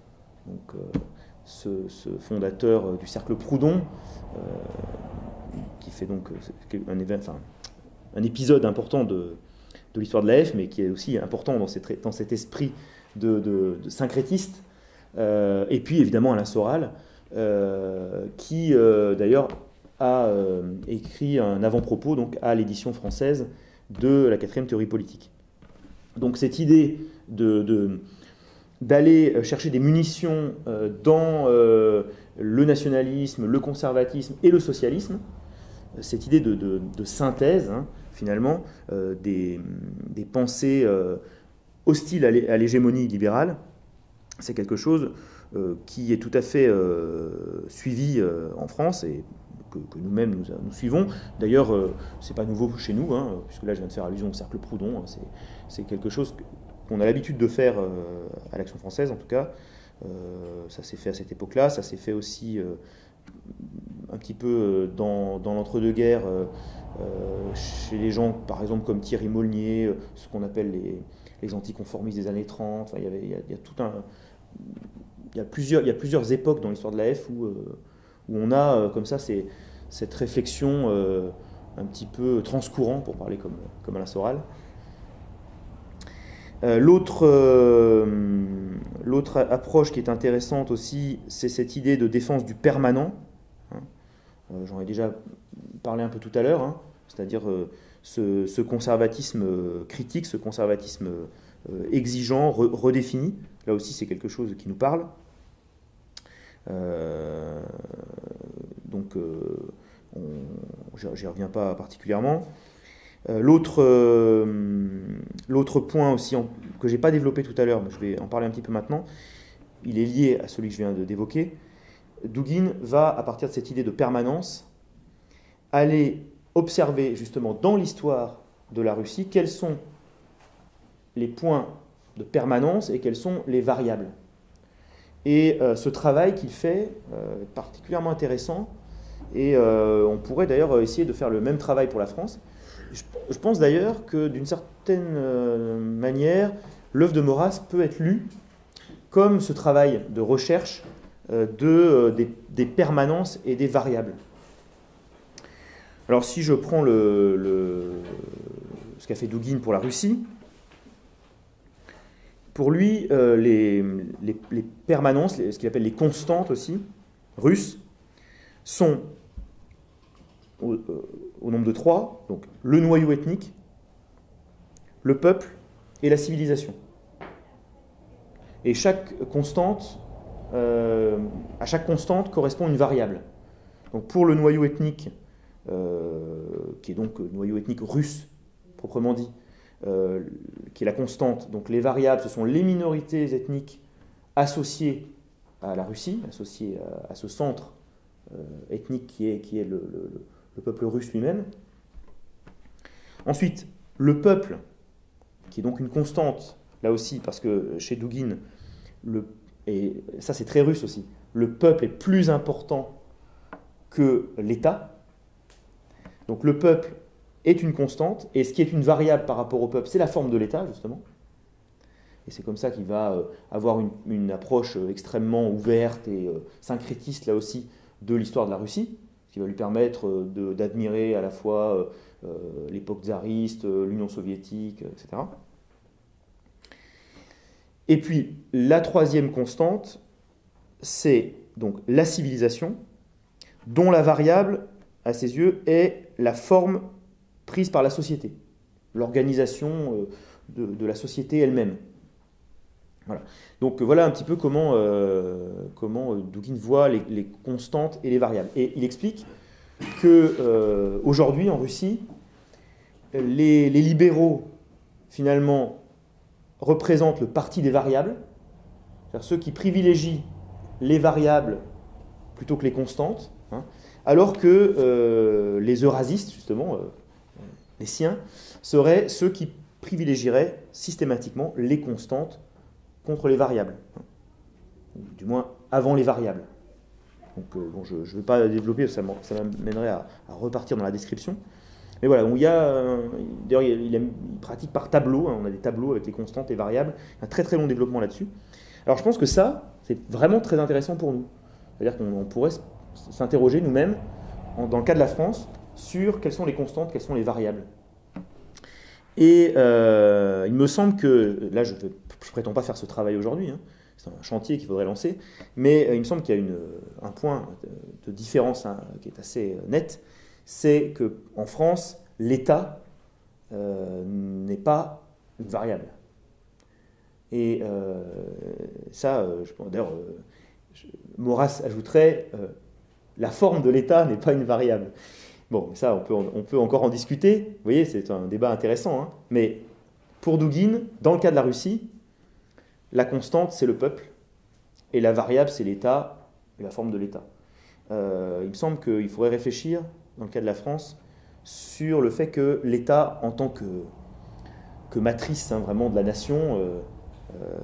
donc, ce fondateur du Cercle Proudhon, qui fait donc un épisode important de l'histoire de l'AF, mais qui est aussi important dans cet esprit de syncrétiste. Et puis évidemment Alain Soral, qui d'ailleurs a écrit un avant-propos donc, à l'édition française de la 4e théorie politique. Donc cette idée d'aller chercher des munitions dans le nationalisme, le conservatisme et le socialisme, cette idée de synthèse, hein, finalement, des pensées hostiles à l'hégémonie libérale, c'est quelque chose qui est tout à fait suivi en France et que nous-mêmes nous suivons. D'ailleurs, ce n'est pas nouveau chez nous, hein, puisque là je viens de faire allusion au Cercle Proudhon, hein, c'est quelque chose qu'on a l'habitude de faire à l'Action française en tout cas. Ça s'est fait à cette époque-là, ça s'est fait aussi un petit peu dans l'entre-deux-guerres chez les gens par exemple comme Thierry Molnier, ce qu'on appelle les anticonformistes des années 30. Enfin, il y a plusieurs époques dans l'histoire de l'AF où on a comme ça cette réflexion un petit peu transcourant, pour parler comme Alain Soral. L'autre approche qui est intéressante aussi, c'est cette idée de défense du permanent. J'en ai déjà parlé un peu tout à l'heure, hein, c'est-à-dire ce conservatisme critique, ce conservatisme exigeant, redéfini. Là aussi, c'est quelque chose qui nous parle. Donc, j'y reviens pas particulièrement. L'autre point aussi que je n'ai pas développé tout à l'heure, mais je vais en parler un petit peu maintenant, il est lié à celui que je viens d'évoquer. Dugin va, à partir de cette idée de permanence, aller observer justement dans l'histoire de la Russie quels sont les points de permanence et quelles sont les variables. Et ce travail qu'il fait est particulièrement intéressant, et on pourrait d'ailleurs essayer de faire le même travail pour la France. Je pense d'ailleurs que d'une certaine manière, l'œuvre de Maurras peut être lue comme ce travail de recherche des permanences et des variables. Alors si je prends ce qu'a fait Dugin pour la Russie, pour lui, les permanences, ce qu'il appelle les constantes aussi, russes, sont au nombre de 3, donc le noyau ethnique, le peuple et la civilisation. Et à chaque constante correspond une variable. Donc pour le noyau ethnique, qui est donc le noyau ethnique russe, proprement dit, qui est la constante, donc les variables, ce sont les minorités ethniques associées à la Russie, associées à ce centre ethnique qui est le peuple russe lui-même. Ensuite, le peuple, qui est donc une constante, là aussi, parce que chez Dugin, et ça c'est très russe aussi, le peuple est plus important que l'État. Donc le peuple est une constante, et ce qui est une variable par rapport au peuple, c'est la forme de l'État, justement. Et c'est comme ça qu'il va avoir une approche extrêmement ouverte et syncrétiste, là aussi, de l'histoire de la Russie, ce qui va lui permettre d'admirer à la fois l'époque tsariste, l'Union soviétique, etc. Et puis, la troisième constante, c'est donc la civilisation, dont la variable à ses yeux, est la forme prise par la société, l'organisation de la société elle-même. Voilà. Donc voilà un petit peu comment Dugin voit les constantes et les variables. Et il explique que aujourd'hui en Russie, les libéraux finalement représentent le parti des variables, c'est-à-dire ceux qui privilégient les variables plutôt que les constantes, hein, alors que les eurasistes, justement, les siens, seraient ceux qui privilégieraient systématiquement les constantes contre les variables, hein, du moins avant les variables. Donc bon, je ne vais pas développer, ça m'amènerait à repartir dans la description. Mais voilà, donc d'ailleurs il pratique par tableau, hein, on a des tableaux avec les constantes et variables, un très très long développement là-dessus. Alors je pense que ça, c'est vraiment très intéressant pour nous. C'est-à-dire qu'on pourrait s'interroger nous-mêmes, dans le cas de la France, sur quelles sont les constantes, quelles sont les variables. Et il me semble que, là je ne prétends pas faire ce travail aujourd'hui, hein, c'est un chantier qu'il faudrait lancer, mais il me semble qu'il y a un point de différence, hein, qui est assez net, c'est qu'en France, l'État n'est pas une variable. Et ça, d'ailleurs, Maurras ajouterait la forme de l'État n'est pas une variable. Bon, ça, on peut encore en discuter. Vous voyez, c'est un débat intéressant. Hein. Mais pour Dugin, dans le cas de la Russie, la constante, c'est le peuple, et la variable, c'est l'État, et la forme de l'État. Il me semble qu'il faudrait réfléchir, dans le cas de la France, sur le fait que l'État, en tant que matrice, hein, vraiment de la nation,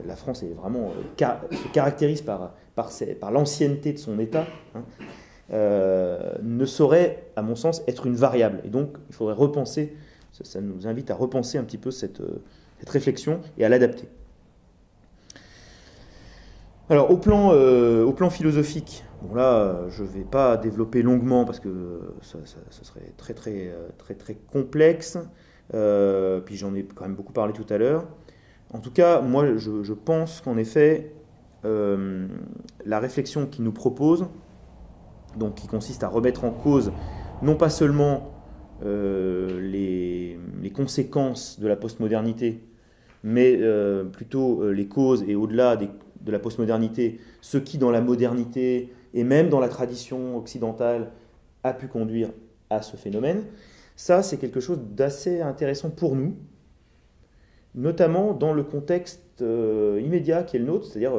la France est vraiment, se caractérise par l'ancienneté de son État, hein, ne saurait, à mon sens, être une variable. Et donc, il faudrait repenser, ça nous invite à repenser un petit peu cette réflexion et à l'adapter. Alors, au plan philosophique, bon là, je ne vais pas développer longuement parce que ça serait très complexe. Puis j'en ai quand même beaucoup parlé tout à l'heure. En tout cas, moi, je pense qu'en effet, la réflexion qu'il nous propose, donc qui consiste à remettre en cause non pas seulement les conséquences de la postmodernité, mais plutôt les causes et au-delà de la postmodernité, ce qui dans la modernité et même dans la tradition occidentale a pu conduire à ce phénomène, ça c'est quelque chose d'assez intéressant pour nous, notamment dans le contexte immédiat qui est le nôtre, c'est-à-dire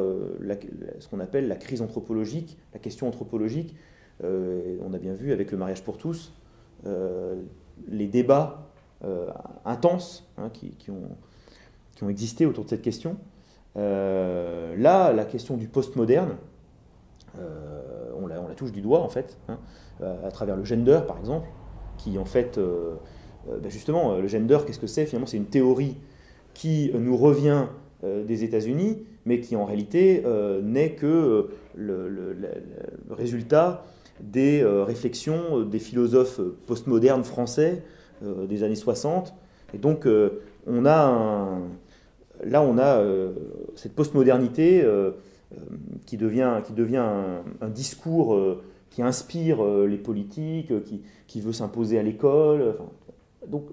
ce qu'on appelle la crise anthropologique, la question anthropologique. On a bien vu avec le mariage pour tous, les débats intenses, hein, qui ont existé autour de cette question. Là, la question du postmoderne, on la touche du doigt en fait, hein, à travers le gender par exemple, qui en fait, justement, le gender, qu'est-ce que c'est? Finalement, c'est une théorie qui nous revient des États-Unis, mais qui en réalité n'est que le résultat des réflexions des philosophes postmodernes français des années 60. Et donc, on a cette postmodernité qui devient un discours qui inspire les politiques, qui veut s'imposer à l'école. Enfin, donc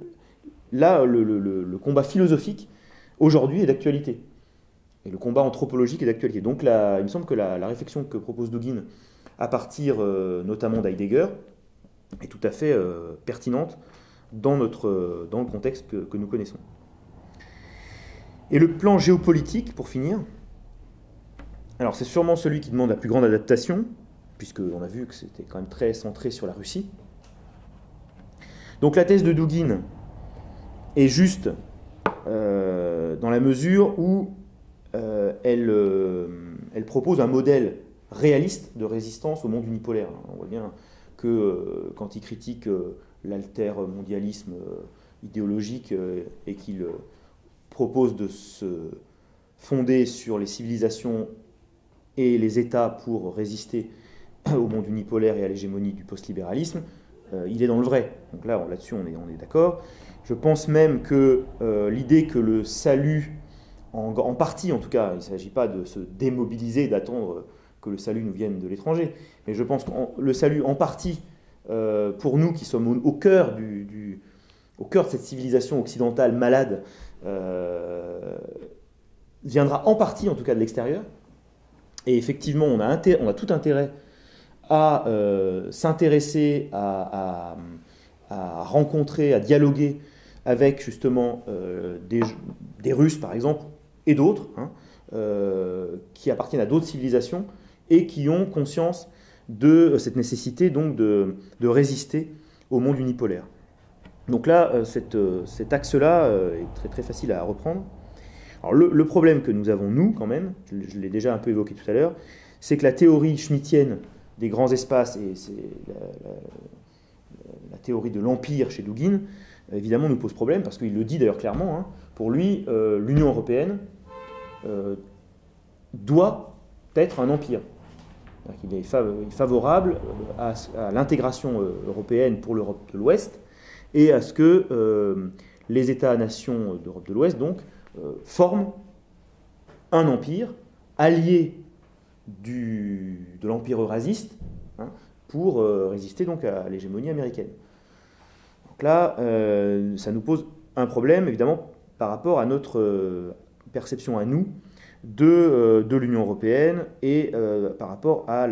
là, le combat philosophique, aujourd'hui, est d'actualité. Et le combat anthropologique est d'actualité. Donc là, il me semble que la réflexion que propose Dugin, à partir notamment d'Heidegger, est tout à fait pertinente dans le contexte que nous connaissons. Et le plan géopolitique, pour finir, alors c'est sûrement celui qui demande la plus grande adaptation, puisqu'on a vu que c'était quand même très centré sur la Russie. Donc la thèse de Dugin est juste dans la mesure où elle propose un modèle réaliste de résistance au monde unipolaire. On voit bien que quand il critique l'altermondialisme idéologique et qu'il propose de se fonder sur les civilisations et les États pour résister au monde unipolaire et à l'hégémonie du post-libéralisme, il est dans le vrai. Donc là-dessus, on est d'accord. Je pense même que l'idée que le salut, en partie en tout cas, il ne s'agit pas de se démobiliser, d'attendre que le salut nous vienne de l'étranger, mais je pense que le salut en partie pour nous qui sommes au cœur au cœur de cette civilisation occidentale malade, viendra en partie, en tout cas, de l'extérieur. Et effectivement, on a tout intérêt à s'intéresser, à rencontrer, à dialoguer avec justement des Russes, par exemple, et d'autres, hein, qui appartiennent à d'autres civilisations et qui ont conscience de cette nécessité donc de résister au monde unipolaire. Donc là, cet axe-là est très, très facile à reprendre. Alors le problème que nous avons, nous, quand même, je l'ai déjà un peu évoqué tout à l'heure, c'est que la théorie schmittienne des grands espaces, et c'est la théorie de l'empire chez Dugin, évidemment nous pose problème, parce qu'il le dit d'ailleurs clairement, hein, pour lui, l'Union européenne doit être un empire. Il est favorable à l'intégration européenne pour l'Europe de l'Ouest, et à ce que les États-nations d'Europe de l'Ouest, donc, forment un empire allié de l'empire eurasiste, hein, pour résister donc à l'hégémonie américaine. Donc là, ça nous pose un problème, évidemment, par rapport à notre perception à nous de l'Union européenne et par rapport à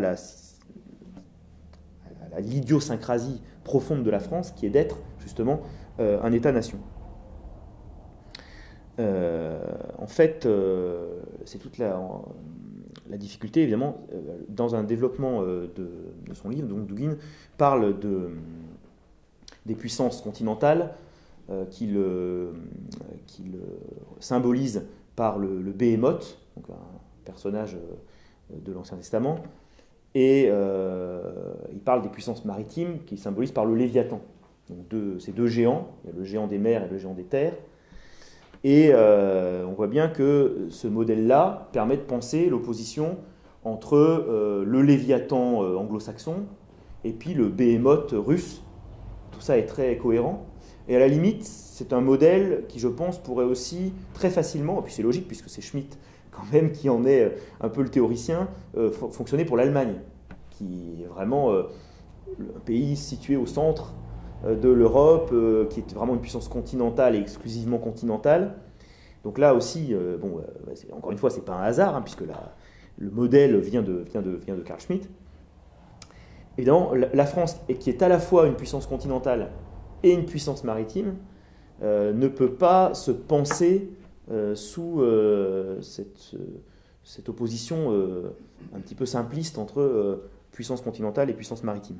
l'idiosyncrasie profonde de la France, qui est d'être justement un État-nation. En fait, c'est toute la difficulté, évidemment, dans un développement de son livre. Donc Dugin parle des puissances continentales qu'il symbolise par le Béhémoth, donc un personnage de l'Ancien Testament, et il parle des puissances maritimes qu'il symbolise par le Léviathan. Donc ces deux géants, il y a le géant des mers et le géant des terres. Et on voit bien que ce modèle-là permet de penser l'opposition entre le Léviathan anglo-saxon et puis le Béhémoth russe. Tout ça est très cohérent. Et à la limite, c'est un modèle qui, je pense, pourrait aussi très facilement, et puis c'est logique puisque c'est Schmitt quand même qui en est un peu le théoricien, fonctionner pour l'Allemagne, qui est vraiment un pays situé au centre de l'Europe, qui est vraiment une puissance continentale et exclusivement continentale. Donc là aussi, encore une fois, ce n'est pas un hasard, hein, puisque le modèle vient de Carl Schmitt. Évidemment, la France, qui est à la fois une puissance continentale et une puissance maritime, ne peut pas se penser sous cette opposition un petit peu simpliste entre puissance continentale et puissance maritime.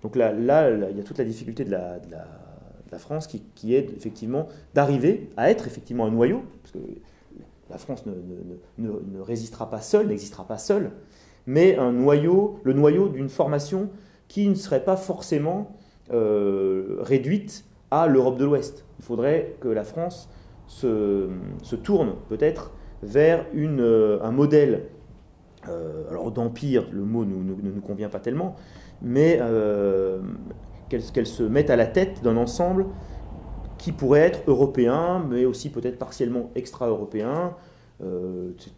Donc là, il y a toute la difficulté de la France qui est effectivement d'arriver à être effectivement un noyau, parce que la France ne résistera pas seule, n'existera pas seule, mais le noyau d'une formation qui ne serait pas forcément réduite à l'Europe de l'Ouest. Il faudrait que la France se tourne peut-être vers un modèle, alors d'empire, le mot ne nous convient pas tellement, mais qu'elle se mette à la tête d'un ensemble qui pourrait être européen, mais aussi peut-être partiellement extra-européen.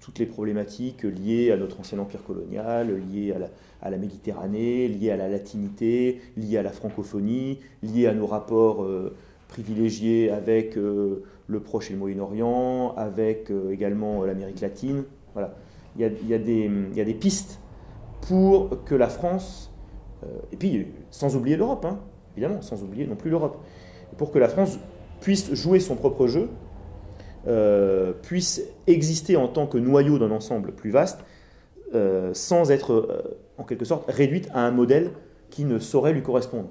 Toutes les problématiques liées à notre ancien empire colonial, liées à la Méditerranée, liées à la latinité, liées à la francophonie, liées à nos rapports privilégiés avec le Proche et le Moyen-Orient, avec également l'Amérique latine. Voilà. Il y a des pistes pour que la France, et puis sans oublier l'Europe, hein, évidemment, sans oublier non plus l'Europe, pour que la France puisse jouer son propre jeu, puisse exister en tant que noyau d'un ensemble plus vaste, sans être en quelque sorte réduite à un modèle qui ne saurait lui correspondre,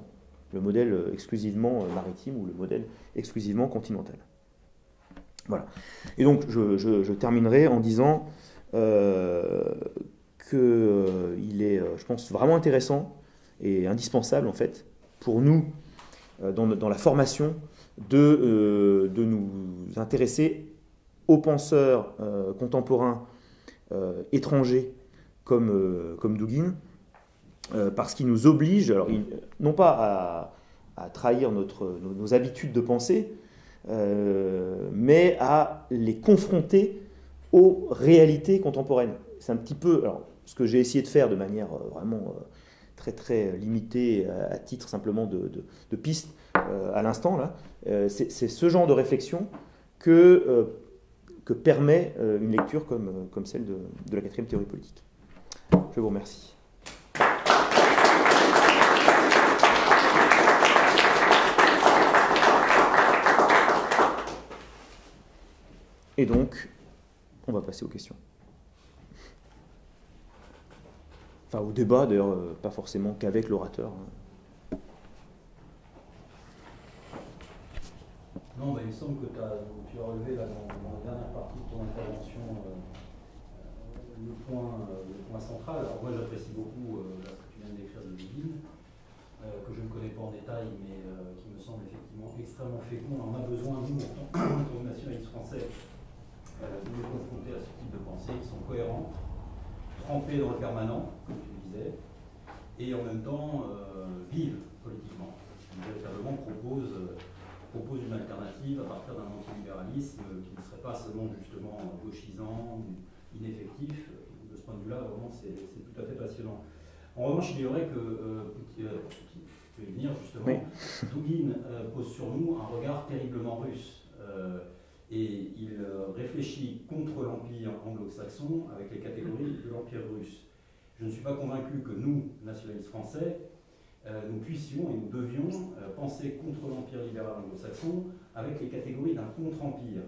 le modèle exclusivement maritime ou le modèle exclusivement continental. Voilà. Et donc je terminerai en disant qu'il est, je pense, vraiment intéressant et indispensable en fait pour nous dans la formation de nous intéresser aux penseurs contemporains étrangers comme Dugin, parce qu'il nous oblige, alors, non pas à trahir nos habitudes de pensée, mais à les confronter aux réalités contemporaines. C'est un petit peu, alors, ce que j'ai essayé de faire de manière vraiment très limité à titre simplement de piste à l'instant, là. C'est ce genre de réflexion que permet une lecture comme celle de la 4e théorie politique. Je vous remercie. Et donc, on va passer aux questions. Enfin, au débat, d'ailleurs, pas forcément qu'avec l'orateur. Non, il me semble que tu as relevé là, dans la dernière partie de ton intervention le point central. Alors moi j'apprécie beaucoup ce que tu viens de décrire de Dugin, que je ne connais pas en détail, mais qui me semble effectivement extrêmement fécond. On a besoin, nous, en tant que nationalistes français, de nous confronter à ce type de pensées qui sont cohérentes, trempées dans le permanent, comme tu le disais, et en même temps vivent politiquement, qui véritablement propose une alternative à partir d'un antilibéralisme qui ne serait pas seulement justement gauchisant, ineffectif. De ce point de vue-là, vraiment, c'est tout à fait passionnant. En revanche, il est vrai que, tu peux y venir justement, oui. Dugin pose sur nous un regard terriblement russe. Et il réfléchit contre l'empire anglo-saxon avec les catégories de l'empire russe. Je ne suis pas convaincu que nous, nationalistes français, nous puissions et nous devions penser contre l'empire libéral anglo-saxon avec les catégories d'un contre-empire.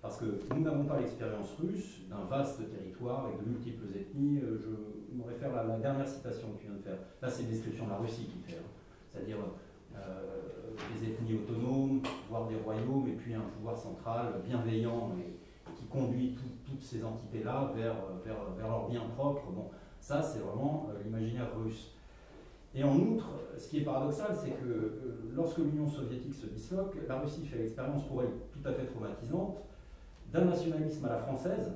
Parce que nous n'avons pas l'expérience russe d'un vaste territoire avec de multiples ethnies. Je me réfère à la dernière citation que tu viens de faire. Là, c'est une description de la Russie qu'il fait. C'est-à-dire des ethnies autonomes, voire des royaumes, et puis un pouvoir central bienveillant et qui conduit toutes ces entités-là vers leur bien propre. Bon, ça, c'est vraiment l'imaginaire russe. Et en outre, ce qui est paradoxal, c'est que lorsque l'Union soviétique se disloque, la Russie fait l'expérience pour elle tout à fait traumatisante d'un nationalisme à la française,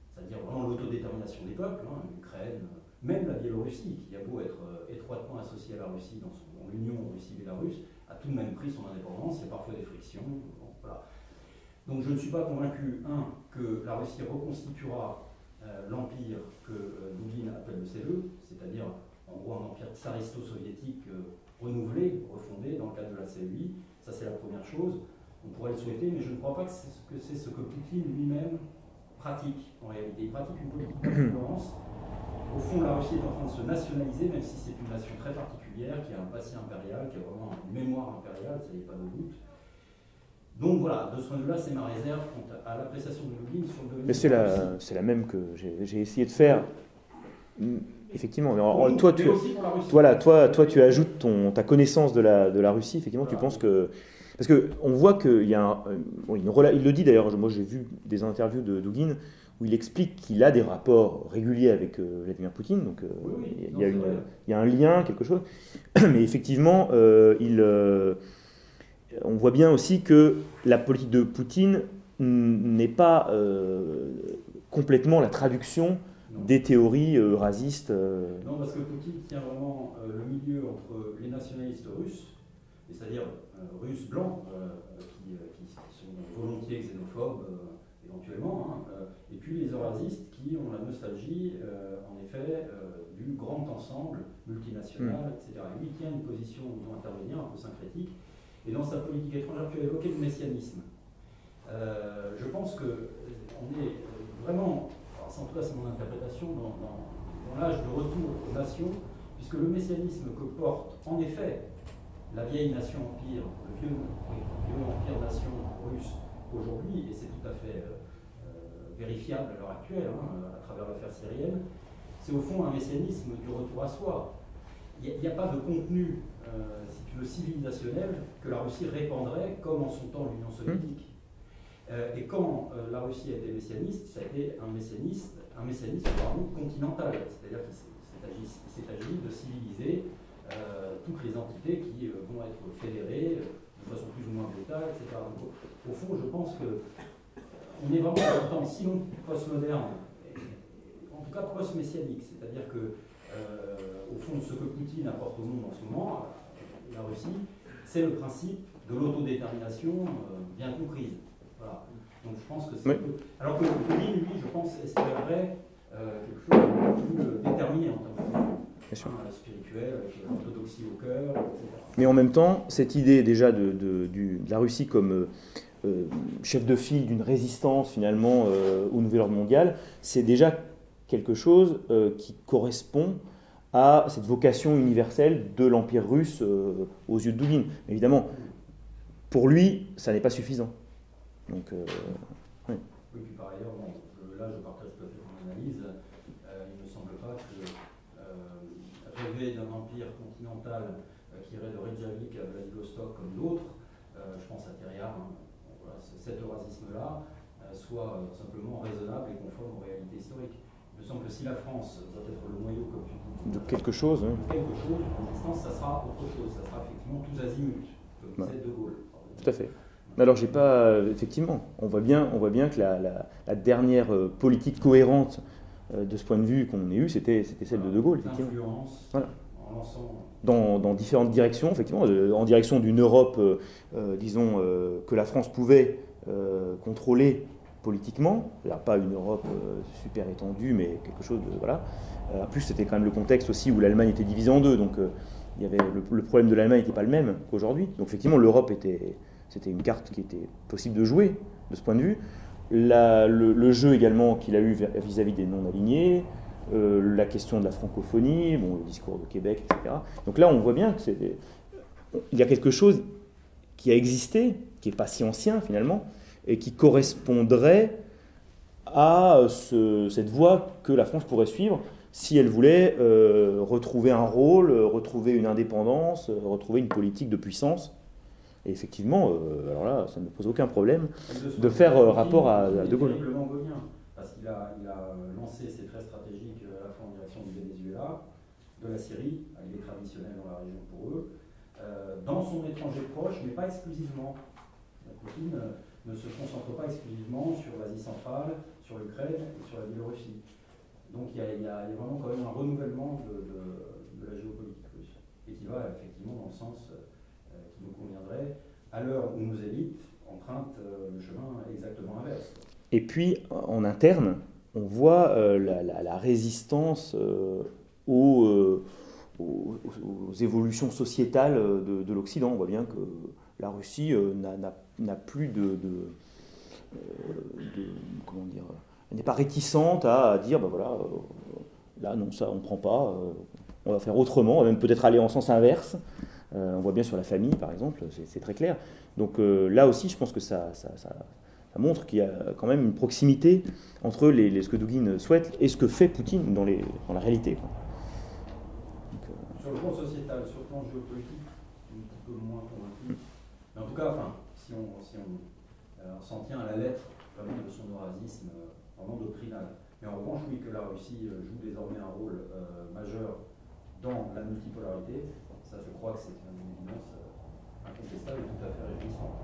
c'est-à-dire vraiment l'autodétermination des peuples, l'Ukraine, même la Biélorussie, qui a beau être étroitement associée à la Russie dans l'Union Russie-Bélarusse, a tout de même pris son indépendance, il y a parfois des frictions. Bon, voilà. Donc je ne suis pas convaincu, que la Russie reconstituera l'empire que Dugin appelle le CE, c'est-à-dire en gros un empire tsaristo-soviétique renouvelé, refondé dans le cadre de la CEI. Ça c'est la première chose. On pourrait le souhaiter, mais je ne crois pas que c'est ce que Poutine lui-même pratique en réalité. Il pratique une politique d'influence. Au fond, la Russie est en train de se nationaliser, même si c'est une nation très particulière, qui a un passé impérial, qui a vraiment une mémoire impériale, ça n'y a pas de doute. Donc voilà, de ce point de vue-là, c'est ma réserve quant à l'appréciation de Dugin sur le devenir. Mais c'est la même que j'ai essayé de faire. Effectivement, mais toi, tu ajoutes ta connaissance de la Russie. Effectivement, voilà. Tu penses que... Parce qu'on voit qu'il y a il le dit d'ailleurs, moi j'ai vu des interviews de Dugin où il explique qu'il a des rapports réguliers avec Vladimir Poutine, donc il y a un lien, quelque chose. Mais effectivement, on voit bien aussi que la politique de Poutine n'est pas complètement la traduction des théories racistes. Non, parce que Poutine tient vraiment le milieu entre les nationalistes russes, c'est-à-dire Russes blancs, qui sont volontiers xénophobes, éventuellement, et puis les eurasistes qui ont la nostalgie, en effet, du grand ensemble multinational, etc. Et lui tient une position, où ils vont intervenir, un peu syncrétique. Et dans sa politique étrangère, tu as évoqué le messianisme. Je pense qu'on est vraiment, en tout cas c'est mon interprétation, dans l'âge de retour aux nations, puisque le messianisme que porte, en effet, la vieille nation-empire, le vieux empire-nation russe aujourd'hui, et c'est tout à fait vérifiable à l'heure actuelle, à travers l'affaire syrienne, c'est au fond un messianisme du retour à soi. Il n'y a pas de contenu, si tu veux, civilisationnel que la Russie répandrait comme en son temps l'Union soviétique. Et quand la Russie a été messianiste, ça a été un messianisme continental, c'est-à-dire qu'il s'est agi de civiliser toutes les entités qui vont être fédérées de façon plus ou moins brutale, etc. Donc, au fond, je pense qu'on est vraiment dans un temps sinon post-moderne, en tout cas post-messianique, c'est-à-dire que, au fond, ce que Poutine apporte au monde en ce moment, la Russie, c'est le principe de l'autodétermination bien comprise. Voilà. Donc je pense que c'est... Oui. Alors que Poutine, lui, je pense, espérerait quelque chose de plus déterminé en termes Bien sûr. spirituel, avec l'orthodoxie au cœur, etc. Mais en même temps, cette idée déjà de la Russie comme chef de file d'une résistance finalement au nouvel ordre mondial, c'est déjà quelque chose qui correspond à cette vocation universelle de l'Empire russe aux yeux de Douline. Évidemment, pour lui, ça n'est pas suffisant. Donc, oui. Oui, puis par ailleurs, bon, là je partage tout à fait ton analyse. Il ne me semble pas que rêver d'un empire continental qui irait de Reykjavik à Vladivostok comme d'autres, je pense à Teria, hein, voilà, cet eurasisme-là soit simplement raisonnable et conforme aux réalités historiques. Il me semble que si la France doit être le noyau, comme tu dis, De quelque chose. de quelque chose, une résistance, ça sera autre chose, ça sera effectivement tous azimuts, comme disait De Gaulle. Tout à fait. Alors, j'ai pas. Effectivement, on voit bien que la dernière politique cohérente de ce point de vue qu'on ait eu, c'était celle de De Gaulle, effectivement. L'influence, voilà. En lançant. Dans différentes directions, effectivement, en direction d'une Europe, disons, que la France pouvait contrôler politiquement, c'est-à-dire pas une Europe super étendue, mais quelque chose de. Voilà. En plus, c'était quand même le contexte aussi où l'Allemagne était divisée en deux, donc il y avait le problème de l'Allemagne n'était pas le même qu'aujourd'hui. Donc, effectivement, l'Europe c'était une carte qui était possible de jouer de ce point de vue. Le jeu également qu'il a eu vis-à-vis des non-alignés, la question de la francophonie, bon, le discours de Québec, etc. Donc là, on voit bien qu'il y a quelque chose qui a existé, qui n'est pas si ancien finalement, et qui correspondrait à cette voie que la France pourrait suivre si elle voulait retrouver un rôle, retrouver une indépendance, retrouver une politique de puissance. Et effectivement, alors là, ça ne me pose aucun problème de faire rapport à De Gaulle. Terriblement gaullien, parce qu'il a lancé ses traits stratégiques à la fois en direction du Venezuela, de la Syrie, il est traditionnel dans la région pour eux, dans son étranger proche, mais pas exclusivement. Poutine ne se concentre pas exclusivement sur l'Asie centrale, sur l'Ukraine et sur la Biélorussie. Donc il y a vraiment quand même un renouvellement de la géopolitique russe, et qui va effectivement dans le sens qui nous conviendrait, à l'heure où nos élites empruntent le chemin exactement inverse. Et puis, en interne, on voit la résistance aux évolutions sociétales de l'Occident. On voit bien que la Russie n'a plus comment dire, elle n'est pas réticente à dire, ben voilà, là non, ça on ne prend pas, on va faire autrement, on va même peut-être aller en sens inverse. On voit bien sur la famille, par exemple, c'est très clair. Donc là aussi, je pense que ça montre qu'il y a quand même une proximité entre ce que Douguine souhaite et ce que fait Poutine dans la réalité. Quoi. Donc, sur le plan sociétal, sur le plan géopolitique, un petit peu moins convaincu. Mais en tout cas, si on s'en tient à la lettre vraiment de son eurasisme vraiment doctrinal. Mais en revanche, oui, que la Russie joue désormais un rôle majeur dans la multipolarité, ça je crois que c'est une évidence incontestable et tout à fait réjouissante.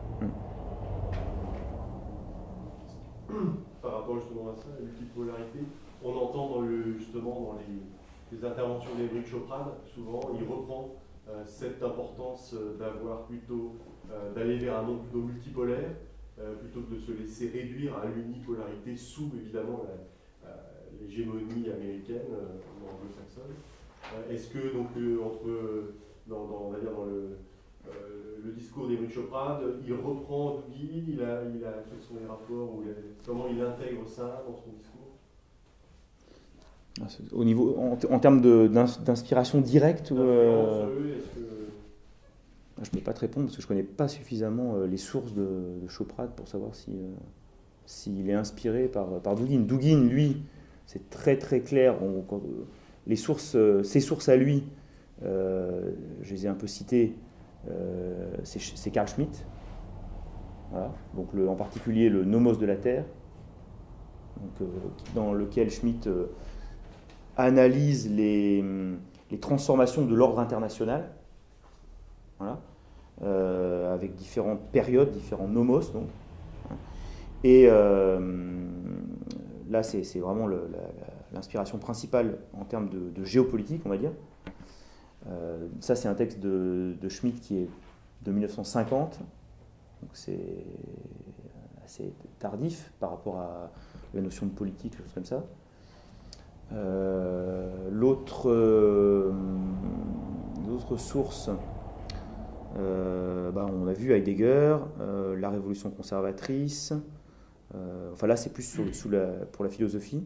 Par rapport justement à ça, la multipolarité, on entend justement dans les interventions d'Éric Choprade, souvent il reprend cette importance d'aller vers un monde plutôt multipolaire, plutôt que de se laisser réduire à l'unipolarité sous évidemment l'hégémonie américaine ou anglo-saxonne. Est-ce que donc on va dire dans le discours d'Éric Choprade, il reprend Douguine, quels sont les rapports, comment il intègre ça dans son discours? Au niveau, en termes d'inspiration directe, je ne peux pas te répondre parce que je ne connais pas suffisamment les sources de Choprade pour savoir s'il est inspiré par Douguine. Douguine, lui, c'est très très clair. Ses sources à lui, je les ai un peu citées, c'est Carl Schmitt. Voilà. Donc en particulier le Nomos de la Terre, donc, dans lequel Schmitt analyse les transformations de l'ordre international, voilà, avec différentes périodes, différents nomos. Donc. Et là, c'est vraiment l'inspiration principale en termes de géopolitique, on va dire. Ça, c'est un texte de Schmitt qui est de 1950, donc c'est assez tardif par rapport à la notion de politique, quelque chose comme ça. L'autre source, on a vu Heidegger, la révolution conservatrice. Enfin là, c'est plus pour la philosophie.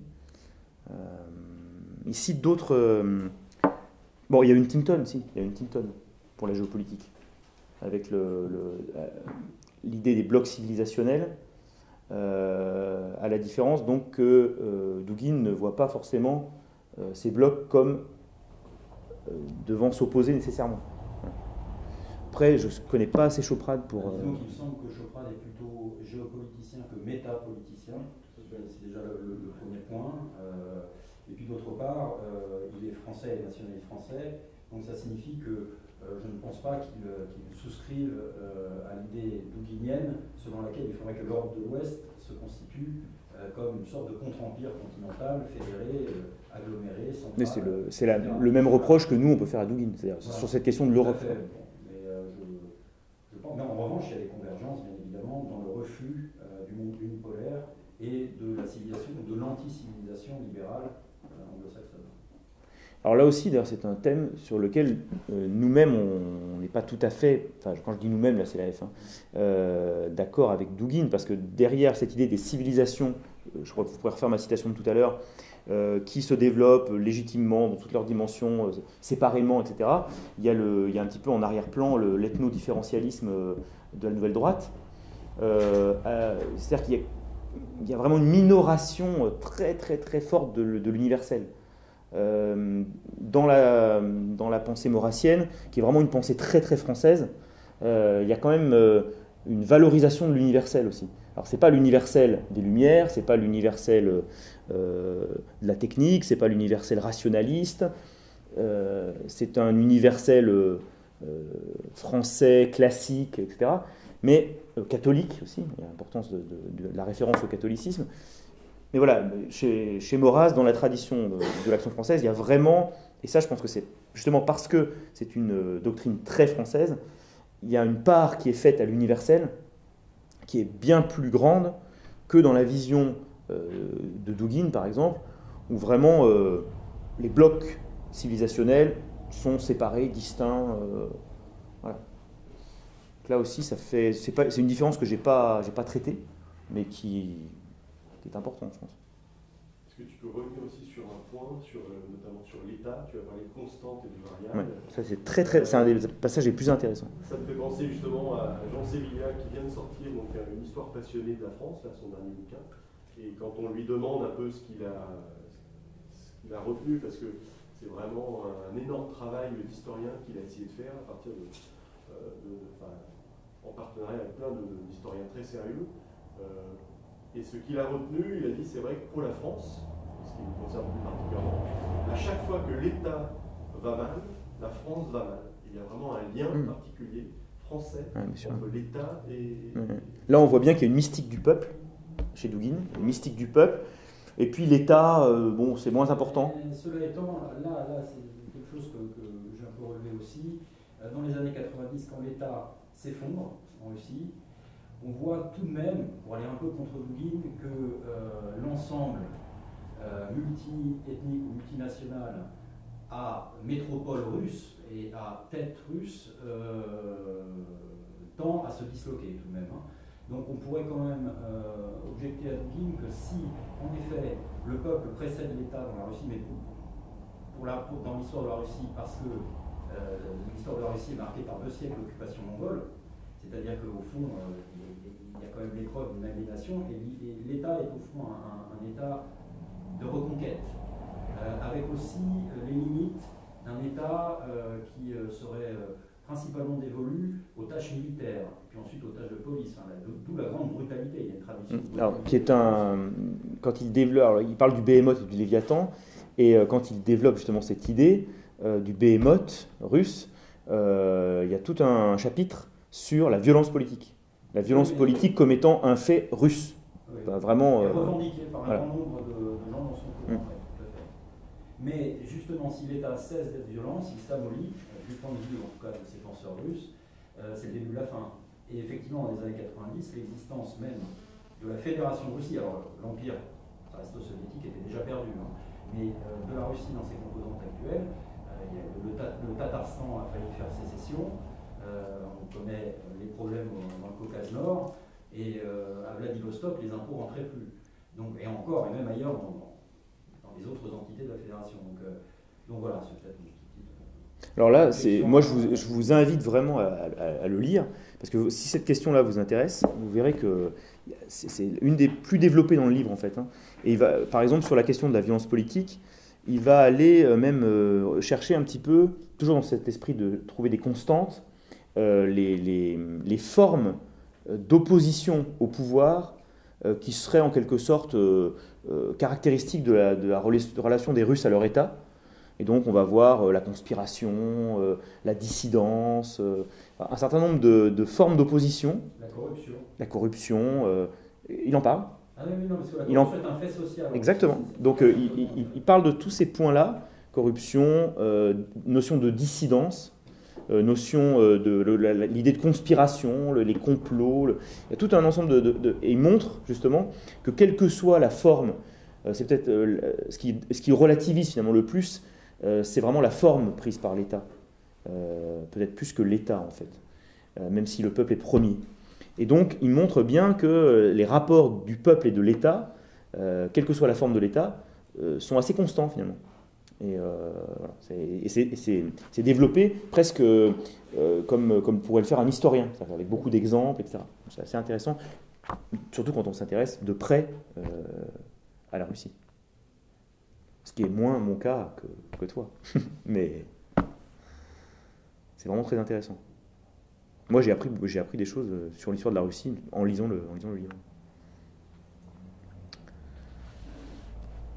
Il cite d'autres. Il y a une Huntington, il y a une Huntington pour la géopolitique, avec l'idée des blocs civilisationnels, à la différence donc que Dugin ne voit pas forcément ces blocs comme devant s'opposer nécessairement. Après, je ne connais pas assez Choprade pour... Donc il me semble que Choprade est plutôt géopoliticien que métapoliticien. C'est déjà le premier point. Et puis d'autre part, il est français et nationaliste français. Donc ça signifie que je ne pense pas qu'il souscrive à l'idée douginienne selon laquelle il faudrait que l'Europe de l'Ouest se constitue comme une sorte de contre-empire continental, fédéré, aggloméré, central. Mais c'est le même reproche que nous, on peut faire à Dugin, c'est-à-dire voilà, sur cette question de l'Europe. Mais en revanche, il y a des convergences, bien évidemment, dans le refus du monde unipolaire et de la civilisation, ou de l'anti-civilisation libérale anglo-saxonne. Alors là aussi, d'ailleurs, c'est un thème sur lequel nous-mêmes, on n'est pas tout à fait, enfin, quand je dis nous-mêmes, là c'est la F1, d'accord avec Dugin, parce que derrière cette idée des civilisations, je crois que vous pourrez refaire ma citation de tout à l'heure, qui se développent légitimement dans toutes leurs dimensions, séparément, etc. Il y a un petit peu en arrière-plan l'ethno-différentialisme de la nouvelle droite. C'est-à-dire qu'il y a vraiment une minoration très très très forte de l'universel. Dans la pensée maurassienne, qui est vraiment une pensée très très française, il y a quand même une valorisation de l'universel aussi. Alors c'est pas l'universel des Lumières, c'est pas l'universel de la technique, c'est pas l'universel rationaliste, c'est un universel français, classique, etc. Mais catholique aussi, il y a l'importance de la référence au catholicisme. Mais voilà, chez Maurras, dans la tradition de l'Action française, il y a vraiment, et ça je pense que c'est justement parce que c'est une doctrine très française, il y a une part qui est faite à l'universel, qui est bien plus grande que dans la vision de Dugin, par exemple, où vraiment les blocs civilisationnels sont séparés, distincts. Voilà. Donc là aussi, c'est une différence que j'ai pas traitée, mais qui est importante, je pense. Est-ce que tu peux revenir aussi sur un point, notamment sur l'État? Tu as parlé de constante et de variable. Ouais, ça c'est un des passages les plus intéressants. Ça me fait penser justement à Jean Sévillia qui vient de sortir donc, une histoire passionnée de la France, là, son dernier bouquin. Et quand on lui demande un peu ce qu'il a retenu, parce que c'est vraiment un énorme travail d'historien qu'il a essayé de faire à partir en partenariat avec plein d'historiens très sérieux. Et ce qu'il a retenu, il a dit, c'est vrai que pour la France, ce qui nous concerne plus particulièrement, à chaque fois que l'État va mal, la France va mal. Il y a vraiment un lien particulier français entre l'État et... Là, on voit bien qu'il y a une mystique du peuple, chez Dugin, une mystique du peuple, et puis l'État, c'est moins important. Cela étant, là c'est quelque chose que j'ai un peu relevé aussi. Dans les années 90, quand l'État s'effondre en Russie, on voit tout de même, pour aller un peu contre Dugin, que l'ensemble multi-ethnique ou multinational à métropole russe et à tête russe tend à se disloquer tout de même. Donc on pourrait quand même objecter à Dugin que si, en effet, le peuple précède l'État dans la Russie, mais dans l'histoire de la Russie, parce que l'histoire de la Russie est marquée par 2 siècles d'occupation mongole, c'est-à-dire qu'au fond, il y a quand même l'épreuve d'une aliénation, et l'État est au fond un État de reconquête, avec aussi les limites d'un État qui serait principalement dévolu aux tâches militaires, puis ensuite aux tâches de police, d'où la grande brutalité. Il y a une tradition. Alors, quand il développe, alors, il parle du Behémoth et du Léviathan, et quand il développe justement cette idée du Behémoth russe, il y a tout un chapitre sur la violence politique. La violence politique comme étant un fait russe. Oui. Vraiment. Revendiqué par un grand nombre de gens dans son courant, tout à fait. Mais justement, si l'État cesse d'être violent, s'il s'amollit, du point de vue en tout cas de ses penseurs russes, c'est le début de la fin. Et effectivement, dans les années 90, l'existence même de la Fédération Russie, alors l'Empire, ça reste soviétique, était déjà perdu, Mais de la Russie dans ses composantes actuelles, le Tatarstan a failli faire sécession, on connaît les problèmes dans le Caucase Nord, et à Vladivostok, les impôts ne rentraient plus. Donc, et encore, et même ailleurs, dans les autres entités de la fédération. Donc voilà, c'est peut-être une petite... Alors là, moi je vous invite vraiment à le lire, parce que si cette question-là vous intéresse, vous verrez que c'est une des plus développées dans le livre en fait. Hein. Et il va, par exemple, sur la question de la violence politique, il va aller même chercher un petit peu, toujours dans cet esprit de trouver des constantes, les formes d'opposition au pouvoir qui seraient en quelque sorte caractéristiques de la relation des Russes à leur État. Et donc on va voir la conspiration, la dissidence, un certain nombre de formes d'opposition. La corruption, il en parle. Ah oui, non, parce que la corruption est un fait social. Exactement. Donc il parle de tous ces points-là, corruption, notion de dissidence, notion de l'idée de conspiration, les complots, il y a tout un ensemble et il montre justement que quelle que soit la forme, c'est peut-être ce qui relativise finalement le plus, c'est vraiment la forme prise par l'État, peut-être plus que l'État en fait, même si le peuple est premier. Et donc il montre bien que les rapports du peuple et de l'État, quelle que soit la forme de l'État, sont assez constants finalement. Et voilà, c'est développé presque comme pourrait le faire un historien, avec beaucoup d'exemples, etc. C'est assez intéressant, surtout quand on s'intéresse de près à la Russie. Ce qui est moins mon cas que toi. Mais c'est vraiment très intéressant. Moi, j'ai appris des choses sur l'histoire de la Russie en lisant le livre.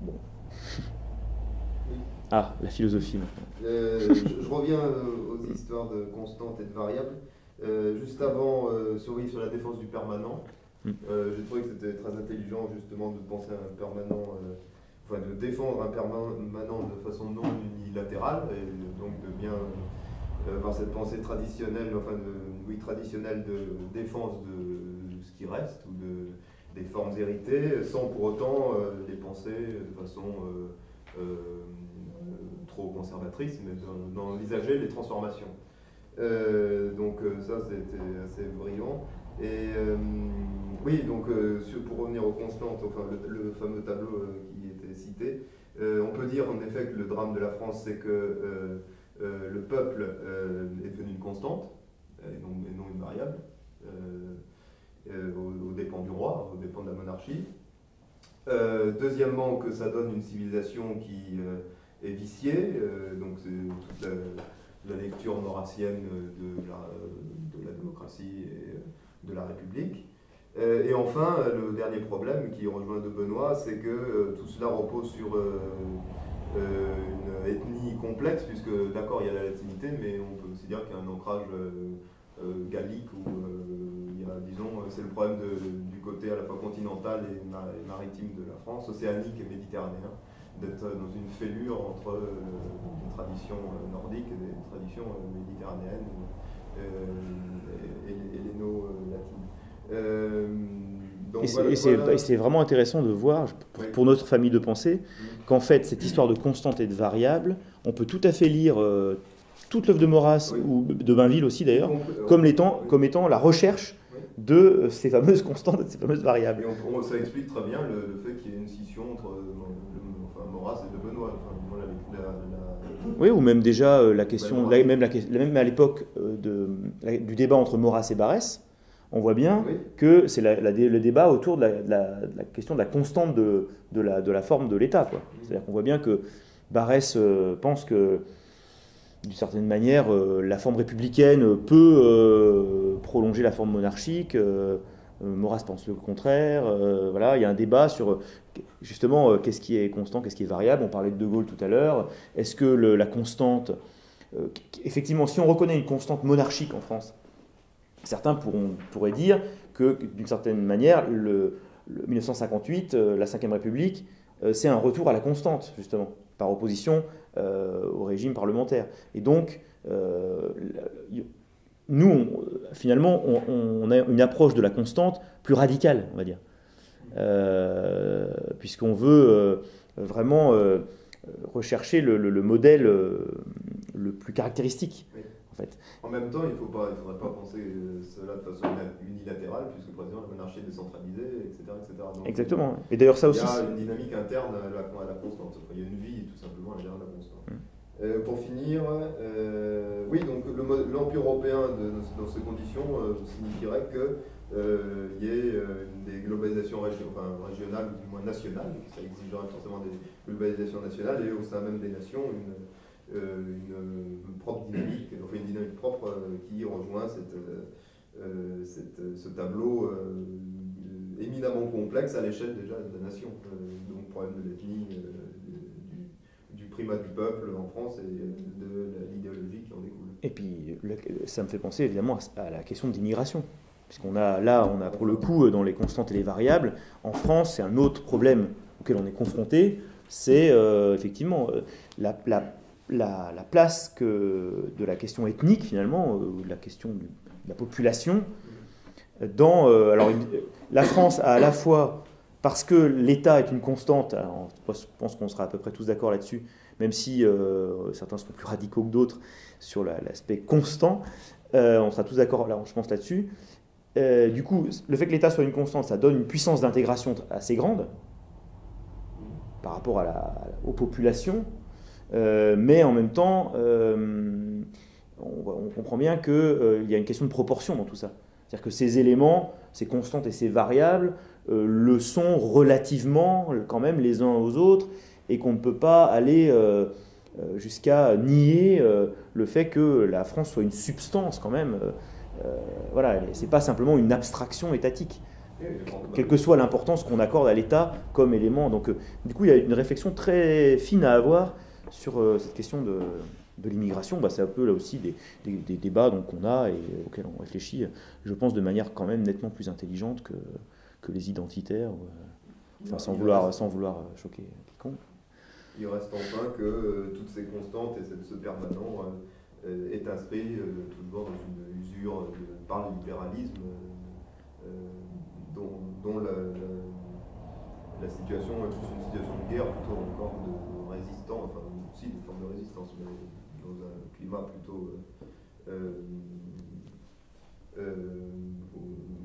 Bon. Ah, la philosophie maintenant. Je reviens aux histoires de constantes et de variables. Juste avant, sur la défense du permanent, j'ai trouvé que c'était très intelligent justement de penser à un permanent, de défendre un permanent de façon non unilatérale, et donc de bien avoir cette pensée traditionnelle, traditionnelle de défense de ce qui reste, ou des formes héritées, sans pour autant les penser de façon trop conservatrice, mais d'envisager les transformations. Donc ça, c'était assez brillant. Et oui, donc pour revenir aux constantes, le fameux tableau qui était cité, on peut dire en effet que le drame de la France, c'est que le peuple est devenu une constante, et non une variable, aux dépens du roi, aux dépens de la monarchie. Deuxièmement, que ça donne une civilisation qui est viciée, donc c'est toute la lecture maurassienne de la démocratie et de la République. Et enfin, le dernier problème qui rejoint de Benoît, c'est que tout cela repose sur une ethnie complexe, puisque d'accord, il y a la latinité, mais on peut aussi dire qu'il y a un ancrage gallique, où il y a, disons, c'est le problème du côté à la fois continental et maritime de la France, océanique et méditerranéen, d'être dans une fêlure entre des traditions nordiques et des traditions méditerranéennes et helléno-latines. Et c'est vraiment intéressant de voir, pour notre famille de pensée, qu'en fait, cette histoire de constante et de variable, on peut tout à fait lire toute l'œuvre de Maurras, ou de Bainville aussi d'ailleurs, comme étant la recherche de ces fameuses constantes et de ces fameuses variables. Et ça explique très bien le fait qu'il y ait une scission entre Maurras et de Benoît. Oui, ou même déjà la question, même à l'époque du débat entre Maurras et Barrès, on voit bien que c'est le débat autour de la question de la constante de la forme de l'État. C'est-à-dire qu'on voit bien que Barrès pense que, d'une certaine manière, la forme républicaine peut prolonger la forme monarchique. Maurras pense le contraire. Voilà, il y a un débat sur justement qu'est-ce qui est constant, qu'est-ce qui est variable. On parlait de De Gaulle tout à l'heure. Est-ce que la constante, effectivement, si on reconnaît une constante monarchique en France, certains pourraient dire que, d'une certaine manière, le 1958, la Ve République, c'est un retour à la constante, justement, par opposition au régime parlementaire. Et donc, nous, finalement, on a une approche de la constante plus radicale, on va dire. Puisqu'on veut vraiment rechercher le modèle le plus caractéristique. Oui. En fait. En même temps, il ne faudrait pas penser cela de façon unilatérale, puisque précisément la monarchie est décentralisée, etc. Donc, exactement. Et d'ailleurs, ça aussi. Il y a une dynamique interne à la constante. Enfin, il y a une vie, tout simplement, à l'intérieur de la constante. Pour finir, oui, donc l'Empire européen, dans ces conditions, signifierait qu'il y ait des globalisations régionales, ou du moins nationales, ça exigerait forcément des globalisations nationales, et au sein même des nations, une propre dynamique, enfin une dynamique propre qui rejoint ce tableau éminemment complexe à l'échelle déjà de la nation. Donc problème de l'ethnie, du primat du peuple en France et de l'idéologie qui en découle. Et puis ça me fait penser évidemment à la question de l'immigration. Puisqu'on a pour le coup, dans les constantes et les variables, en France, c'est un autre problème auquel on est confronté, c'est effectivement la place de la question ethnique, finalement, de la question de la population. Alors, la France a à la fois, parce que l'État est une constante, alors, je pense qu'on sera à peu près tous d'accord là-dessus, même si certains seront plus radicaux que d'autres sur l'aspect constant, on sera tous d'accord, là, je pense, là-dessus. Du coup, le fait que l'État soit une constante, ça donne une puissance d'intégration assez grande par rapport aux populations, mais en même temps, on comprend bien qu'il y a une question de proportion dans tout ça. C'est-à-dire que ces éléments, ces constantes et ces variables, le sont relativement quand même les uns aux autres, et qu'on ne peut pas aller jusqu'à nier le fait que la France soit une substance quand même. Voilà, c'est pas simplement une abstraction étatique, quelle que soit l'importance qu'on accorde à l'État comme élément. Donc, du coup, il y a une réflexion très fine à avoir sur cette question de l'immigration. C'est un peu là aussi des débats qu'on a et auxquels on réfléchit, je pense, de manière quand même nettement plus intelligente que les identitaires, sans vouloir choquer quiconque. Il reste enfin que toutes ces constantes et ce permanent est inscrit toujours dans une usure par le libéralisme dont la situation est plus une situation de guerre plutôt encore de résistance, enfin aussi une forme de résistance, mais dans un climat plutôt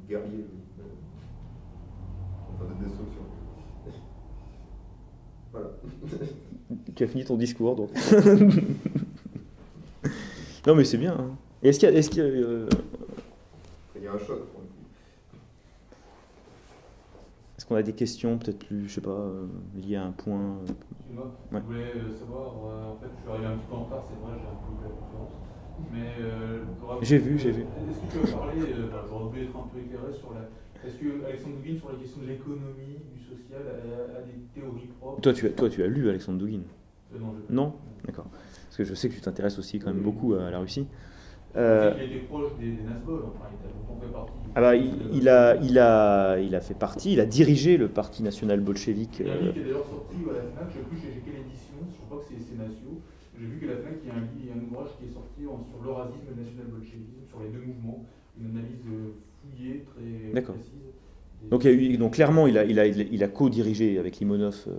guerrier, enfin de destruction. Voilà. Tu as fini ton discours, donc. Non, mais c'est bien. Hein. Est-ce qu'il y a Il y a un choc. Est-ce qu'on a des questions, peut-être plus, je sais pas, liées à un point Excuse-moi, je voulais savoir, en fait, je suis arrivé un petit peu en retard, c'est vrai, j'ai un peu loupé la conférence. Mais j'ai vu. Est-ce que tu veux parler, j'aurais voulu être un peu éclairé sur est-ce que Alexandre Douguin, sur la question de l'économie, du social, a des théories propres? Toi, tu as lu Alexandre Douguin? Non, D'accord. Parce que je sais que tu t'intéresses aussi quand même beaucoup à la Russie. Il était proche des Nazgûl, enfin, il a longtemps fait partie. Il a fait partie, il a dirigé le parti national bolchevique. Il y a un livre qui est d'ailleurs sorti à la FNAC, je ne sais plus chez quelle édition, je crois que c'est Nassio. J'ai vu qu'à la FNAC, il y a un ouvrage qui est sorti sur l'eurasisme et le national-bolchevisme, sur les deux mouvements, une analyse fouillée, très précise. Donc clairement, il a co-dirigé avec Limonov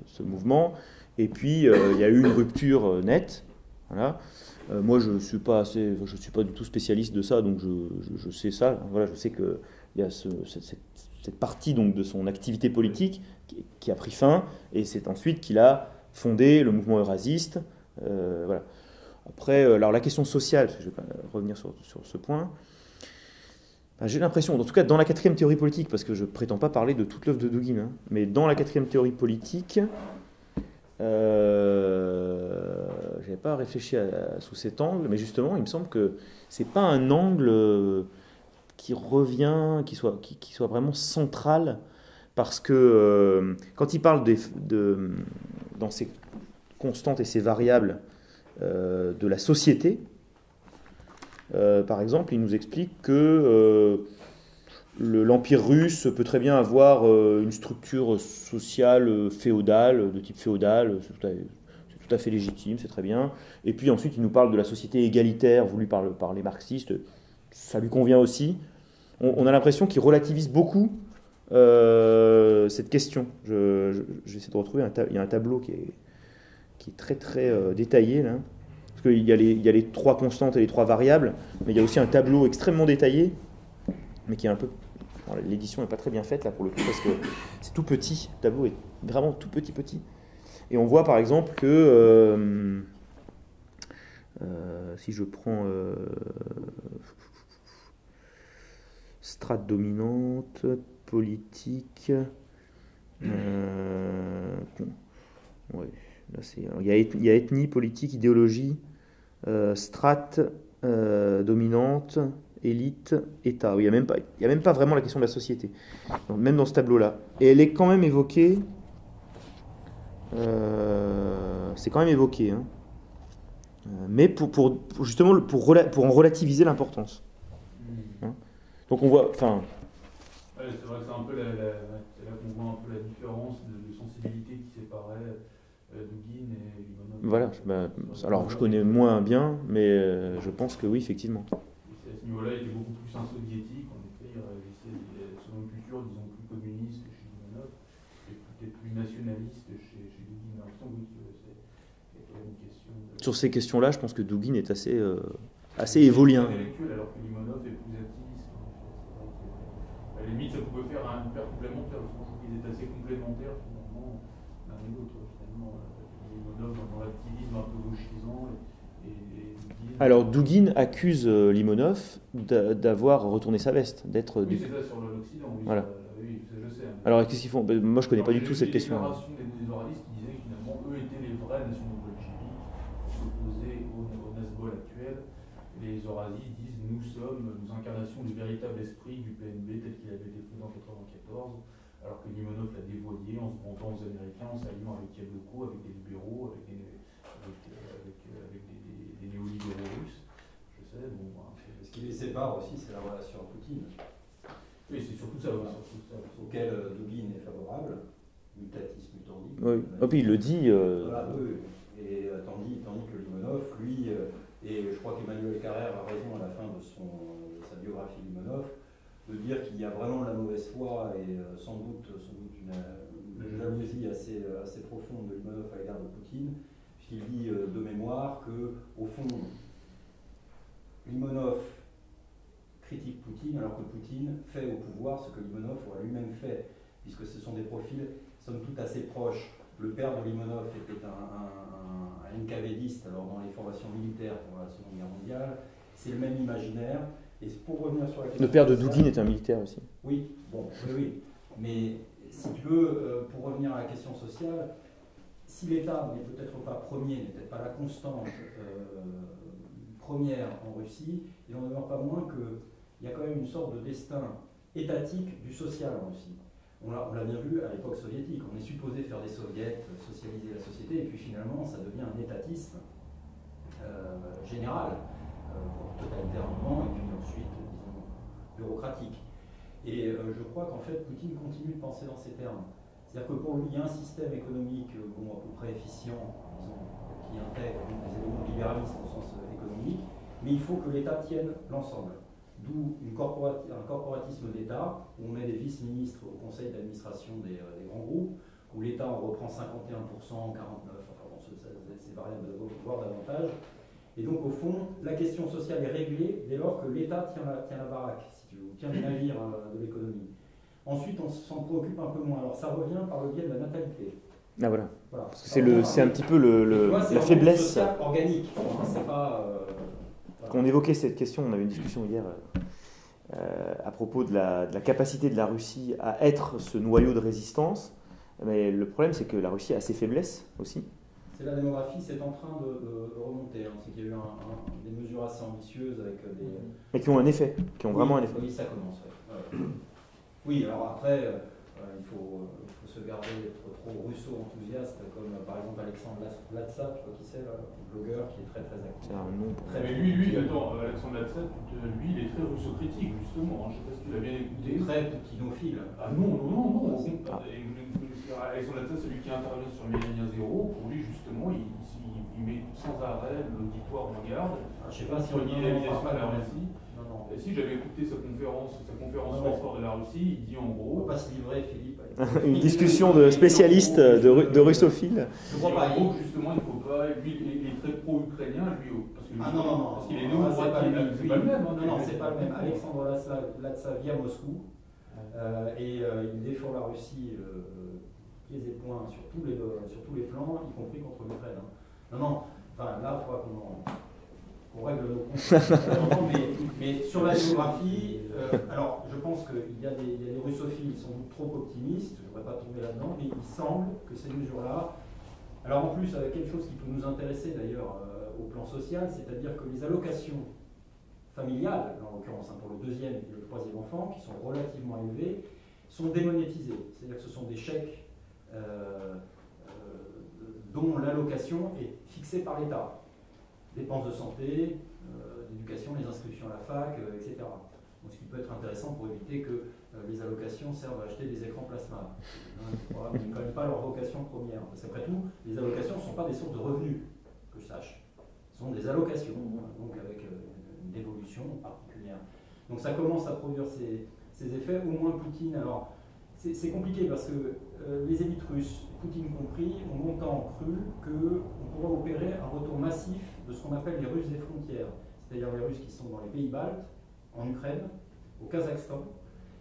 ce mouvement, et puis il y a eu une rupture nette. Voilà. Moi, je suis pas du tout spécialiste de ça, donc je sais ça. Voilà, je sais qu'il y a cette partie donc de son activité politique qui a pris fin, et c'est ensuite qu'il a fondé le mouvement eurasiste. Voilà. Après, alors la question sociale, je vais revenir sur ce point. J'ai l'impression, en tout cas dans la quatrième théorie politique, parce que je ne prétends pas parler de toute l'œuvre de Douguin, hein, mais dans la quatrième théorie politique, je n'avais pas réfléchi sous cet angle, mais justement, il me semble que ce n'est pas un angle qui revient, qui soit vraiment central, parce que quand il parle dans ses constantes et ses variables de la société, par exemple, il nous explique que l'Empire russe peut très bien avoir une structure sociale féodale, de type féodal, c'est tout à fait légitime, c'est très bien. Et puis ensuite, il nous parle de la société égalitaire voulue par les marxistes, ça lui convient aussi. On a l'impression qu'il relativise beaucoup cette question. J'essaie de retrouver, il y a un tableau qui est très très détaillé là. Parce qu'il y a les 3 constantes et les 3 variables, mais il y a aussi un tableau extrêmement détaillé, mais qui est un peu... L'édition n'est pas très bien faite là pour le coup, parce que c'est tout petit, le tableau est vraiment tout petit. Et on voit par exemple que si je prends strate dominante, politique, ouais, là il y a ethnie, politique, idéologie, strate dominante, élite, État. Oui, il n'y a même pas vraiment la question de la société, même dans ce tableau-là. Et elle est quand même évoquée. C'est quand même évoqué, hein. Mais justement pour en relativiser l'importance. Hein. Donc on voit, enfin. Ouais, c'est vrai que c'est un peu c'est là qu'on voit un peu la différence de sensibilité qui séparait Dugin et Limonov. Voilà. Alors je connais moins bien, mais je pense que oui, effectivement. À ce niveau-là, il était beaucoup plus soviétique. En effet, il réagissait selon une culture, disons, plus communiste chez Limonov, et peut-être plus nationaliste chez Dugin. Alors, oui, c'est quand même une question. Sur ces questions-là, je pense que Dugin est assez évolien. Intellectuel, alors que Limonov est plus activiste. En effet. C'est vrai que, à la limite, ça pouvait faire un paire complémentaire. Je trouve qu'ils étaient assez complémentaires, finalement, l'un et l'autre. Finalement, Limonov dans l'activisme un peu gauchisant et Dugin. Alors Dugin accuse Limonov d'avoir retourné sa veste, d'être oui, c'est ça, sur l'Occident, oui, voilà. Oui, ça, je sais. Alors qu'est-ce qu'ils font? Moi je connais pas du tout cette question. Il y a une déclaration des oralistes qui disaient que finalement eux étaient les vrais nationaux bolcheviques, opposés au Nazgol actuel. Les oralistes disent nous incarnations du véritable esprit du PNB tel qu'il avait été fondé en 1994, alors que Limonov l'a dévoyé en se vantant aux Américains, en s'alliant avec Yabloko, avec des libéraux, avec des néolibéraux russes. Je sais, bon. Ce qui les sépare aussi, c'est la relation à Poutine. Oui, c'est surtout ça. Auquel Dugin est favorable, mutatis mutandis. Oui. Et puis il le dit. Voilà, oui. Et tandis que Limonov, lui, et je crois qu'Emmanuel Carrère a raison à la fin de sa biographie Limonov, de dire qu'il y a vraiment de la mauvaise foi et sans doute une jalousie assez profonde de Limonov à l'égard de Poutine, puisqu'il dit de mémoire que, au fond, Limonov critique Poutine alors que Poutine fait au pouvoir ce que Limonov aura lui-même fait, puisque ce sont des profils somme toute assez proches. Le père de Limonov était un NKVDiste, alors dans les formations militaires pendant la Seconde Guerre mondiale. C'est le même imaginaire. Et pour revenir sur la question. Le père de Dugin est un militaire aussi. Oui, oui. Mais si tu veux, pour revenir à la question sociale, si l'État n'est peut-être pas premier, n'est peut-être pas la constante première en Russie, il n'en demeure pas moins qu'il y a quand même une sorte de destin étatique du social en Russie. On l'a bien vu à l'époque soviétique, on est supposé faire des soviets, socialiser la société, et puis finalement ça devient un étatisme général, totalitairement, et puis ensuite, disons, bureaucratique. Et je crois qu'en fait Poutine continue de penser dans ces termes. C'est-à-dire que pour lui, il y a un système économique à peu près efficient, disons, qui intègre des éléments de libéralisme au sens économique, mais il faut que l'État tienne l'ensemble. D'où un corporatisme d'État, où on met des vice-ministres au conseil d'administration des grands groupes, où l'État en reprend 51%, 49%, enfin bon, c'est variable, voire davantage. Et donc au fond, la question sociale est réglée dès lors que l'État tient la baraque, si tu veux, tient le navire de l'économie. Ensuite, on s'en préoccupe un peu moins. Alors ça revient par le biais de la natalité. Ah voilà. C'est un petit peu la faiblesse. Social organique. C'est pas. Quand on évoquait cette question, on avait une discussion hier à propos de la capacité de la Russie à être ce noyau de résistance. Mais le problème, c'est que la Russie a ses faiblesses aussi. C'est la démographie, c'est en train de remonter. Hein. C'est qu'il y a eu des mesures assez ambitieuses avec des. Mais qui ont un effet, qui ont vraiment un effet. Oui, ça commence. Ouais. Oui, alors après, il faut se garder d'être trop russo-enthousiaste, comme par exemple Alexandre Latsa, tu vois qui c'est, le blogueur qui est très très actif. C'est un nom. Mais lui, attends, Alexandre Latsa, lui, il est très russo-critique, justement. Je ne sais pas si tu l'as bien écouté. Très poutinophile. Ah non. Alexandre Latsa, celui qui intervient sur Millennia Zero, pour lui, justement, il met sans arrêt l'auditoire en garde. Je ne sais pas si on y réalisation à la Russie. Non, Non. Et si j'avais écouté sa conférence Ouais, sur l'histoire de la Russie, il dit en On ne gros. peut pas se livrer, Philippe. Une discussion de spécialistes de russophiles. Je crois pas. En gros, justement, il faut pas. Lui, il est très pro-ukrainien, lui, parce que Ah non. parce qu'il est Ah, néo c'est pas le même. c'est pas le même. Non, c'est pas le même. Alexandre Latsa vit à Moscou et il défend la Russie pieds et poings sur tous les plans, y compris contre l'Ukraine. Non, enfin là, il faudra qu'on règle nos comptes. mais sur la géographie, alors je pense qu'il y a des russophiles sans doute trop optimistes, je ne voudrais pas tomber là-dedans, mais il semble que ces mesures-là. Alors en plus, avec quelque chose qui peut nous intéresser d'ailleurs au plan social, c'est-à-dire que les allocations familiales, en l'occurrence pour le deuxième et le troisième enfant, qui sont relativement élevées, sont démonétisées. C'est-à-dire que ce sont des chèques dont l'allocation est fixée par l'État. Dépenses de santé, d'éducation, les inscriptions à la fac, etc. Donc, ce qui peut être intéressant pour éviter que les allocations servent à acheter des écrans plasma. Voilà, ils ne connaissent pas leur vocation première. Parce qu'après tout, les allocations ne sont pas des sources de revenus, que je sache. Ce sont des allocations, donc avec une dévolution particulière. Donc ça commence à produire ces effets, au moins Poutine. Alors, c'est compliqué parce que les élites russes, Poutine compris, ont longtemps cru qu'on pourrait opérer un retour massif de ce qu'on appelle les Russes des frontières, c'est-à-dire les Russes qui sont dans les pays baltes, en Ukraine, au Kazakhstan.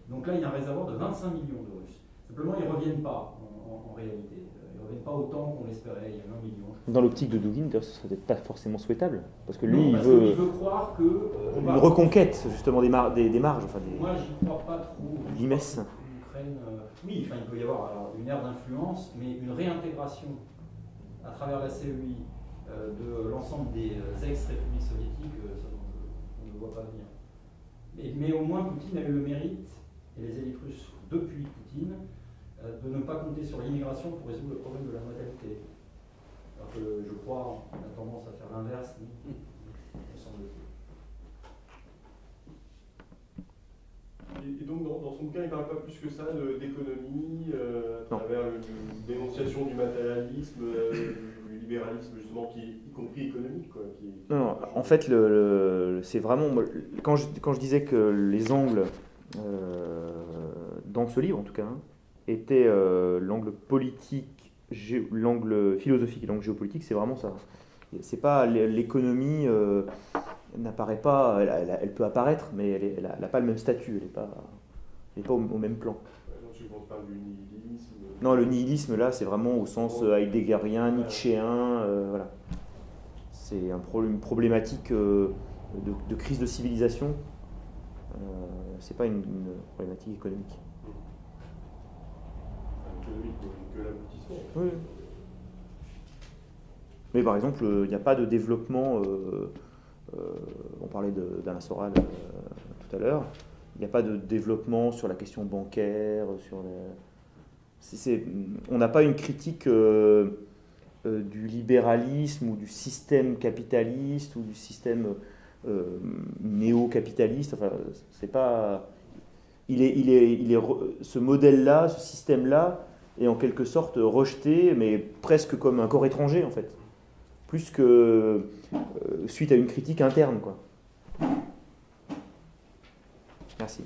Donc là, il y a un réservoir de 25 millions de Russes. Simplement, ils ne reviennent pas en réalité. Ils ne reviennent pas autant qu'on l'espérait, il y a 1 million. Dans l'optique de Dugin, d'ailleurs, ce serait peut-être pas forcément souhaitable, parce que lui, non, il veut croire que une reconquête justement des marges. Enfin, Moi, j'y crois pas trop. Limes. Oui, enfin, il peut y avoir alors, une ère d'influence, mais une réintégration à travers la CEI de l'ensemble des ex-républiques soviétiques, ça, on ne le voit pas venir. Mais au moins, Poutine a eu le mérite, et les élites russes depuis Poutine, de ne pas compter sur l'immigration pour résoudre le problème de la natalité. Alors que je crois, on a tendance à faire l'inverse, me semble-t-il. Et donc, dans son cas, il ne parle pas plus que ça d'économie, à travers une dénonciation du matérialisme, du libéralisme, justement, qui est y compris économique, quoi. Non, en fait, c'est vraiment. Quand je disais que les angles, dans ce livre en tout cas, étaient l'angle politique, l'angle philosophique et l'angle géopolitique, c'est vraiment ça. C'est pas l'économie. N'apparaît pas, elle peut apparaître, mais elle n'a pas le même statut, elle n'est pas au même plan. Donc tu ne penses pas du nihilisme? Non, le nihilisme, là, c'est vraiment au sens heideggerien, nietzschéen, voilà. C'est une problématique de crise de civilisation, c'est pas une problématique économique. Économique, que l'aboutissement. Oui. Mais par exemple, il n'y a pas de développement... on parlait d'Alain Soral tout à l'heure. Il n'y a pas de développement sur la question bancaire, on n'a pas une critique du libéralisme ou du système capitaliste ou du système néo-capitaliste. Enfin, c'est pas. Ce modèle-là, ce système-là, est en quelque sorte rejeté, mais presque comme un corps étranger en fait. Plus que suite à une critique interne, quoi. Merci.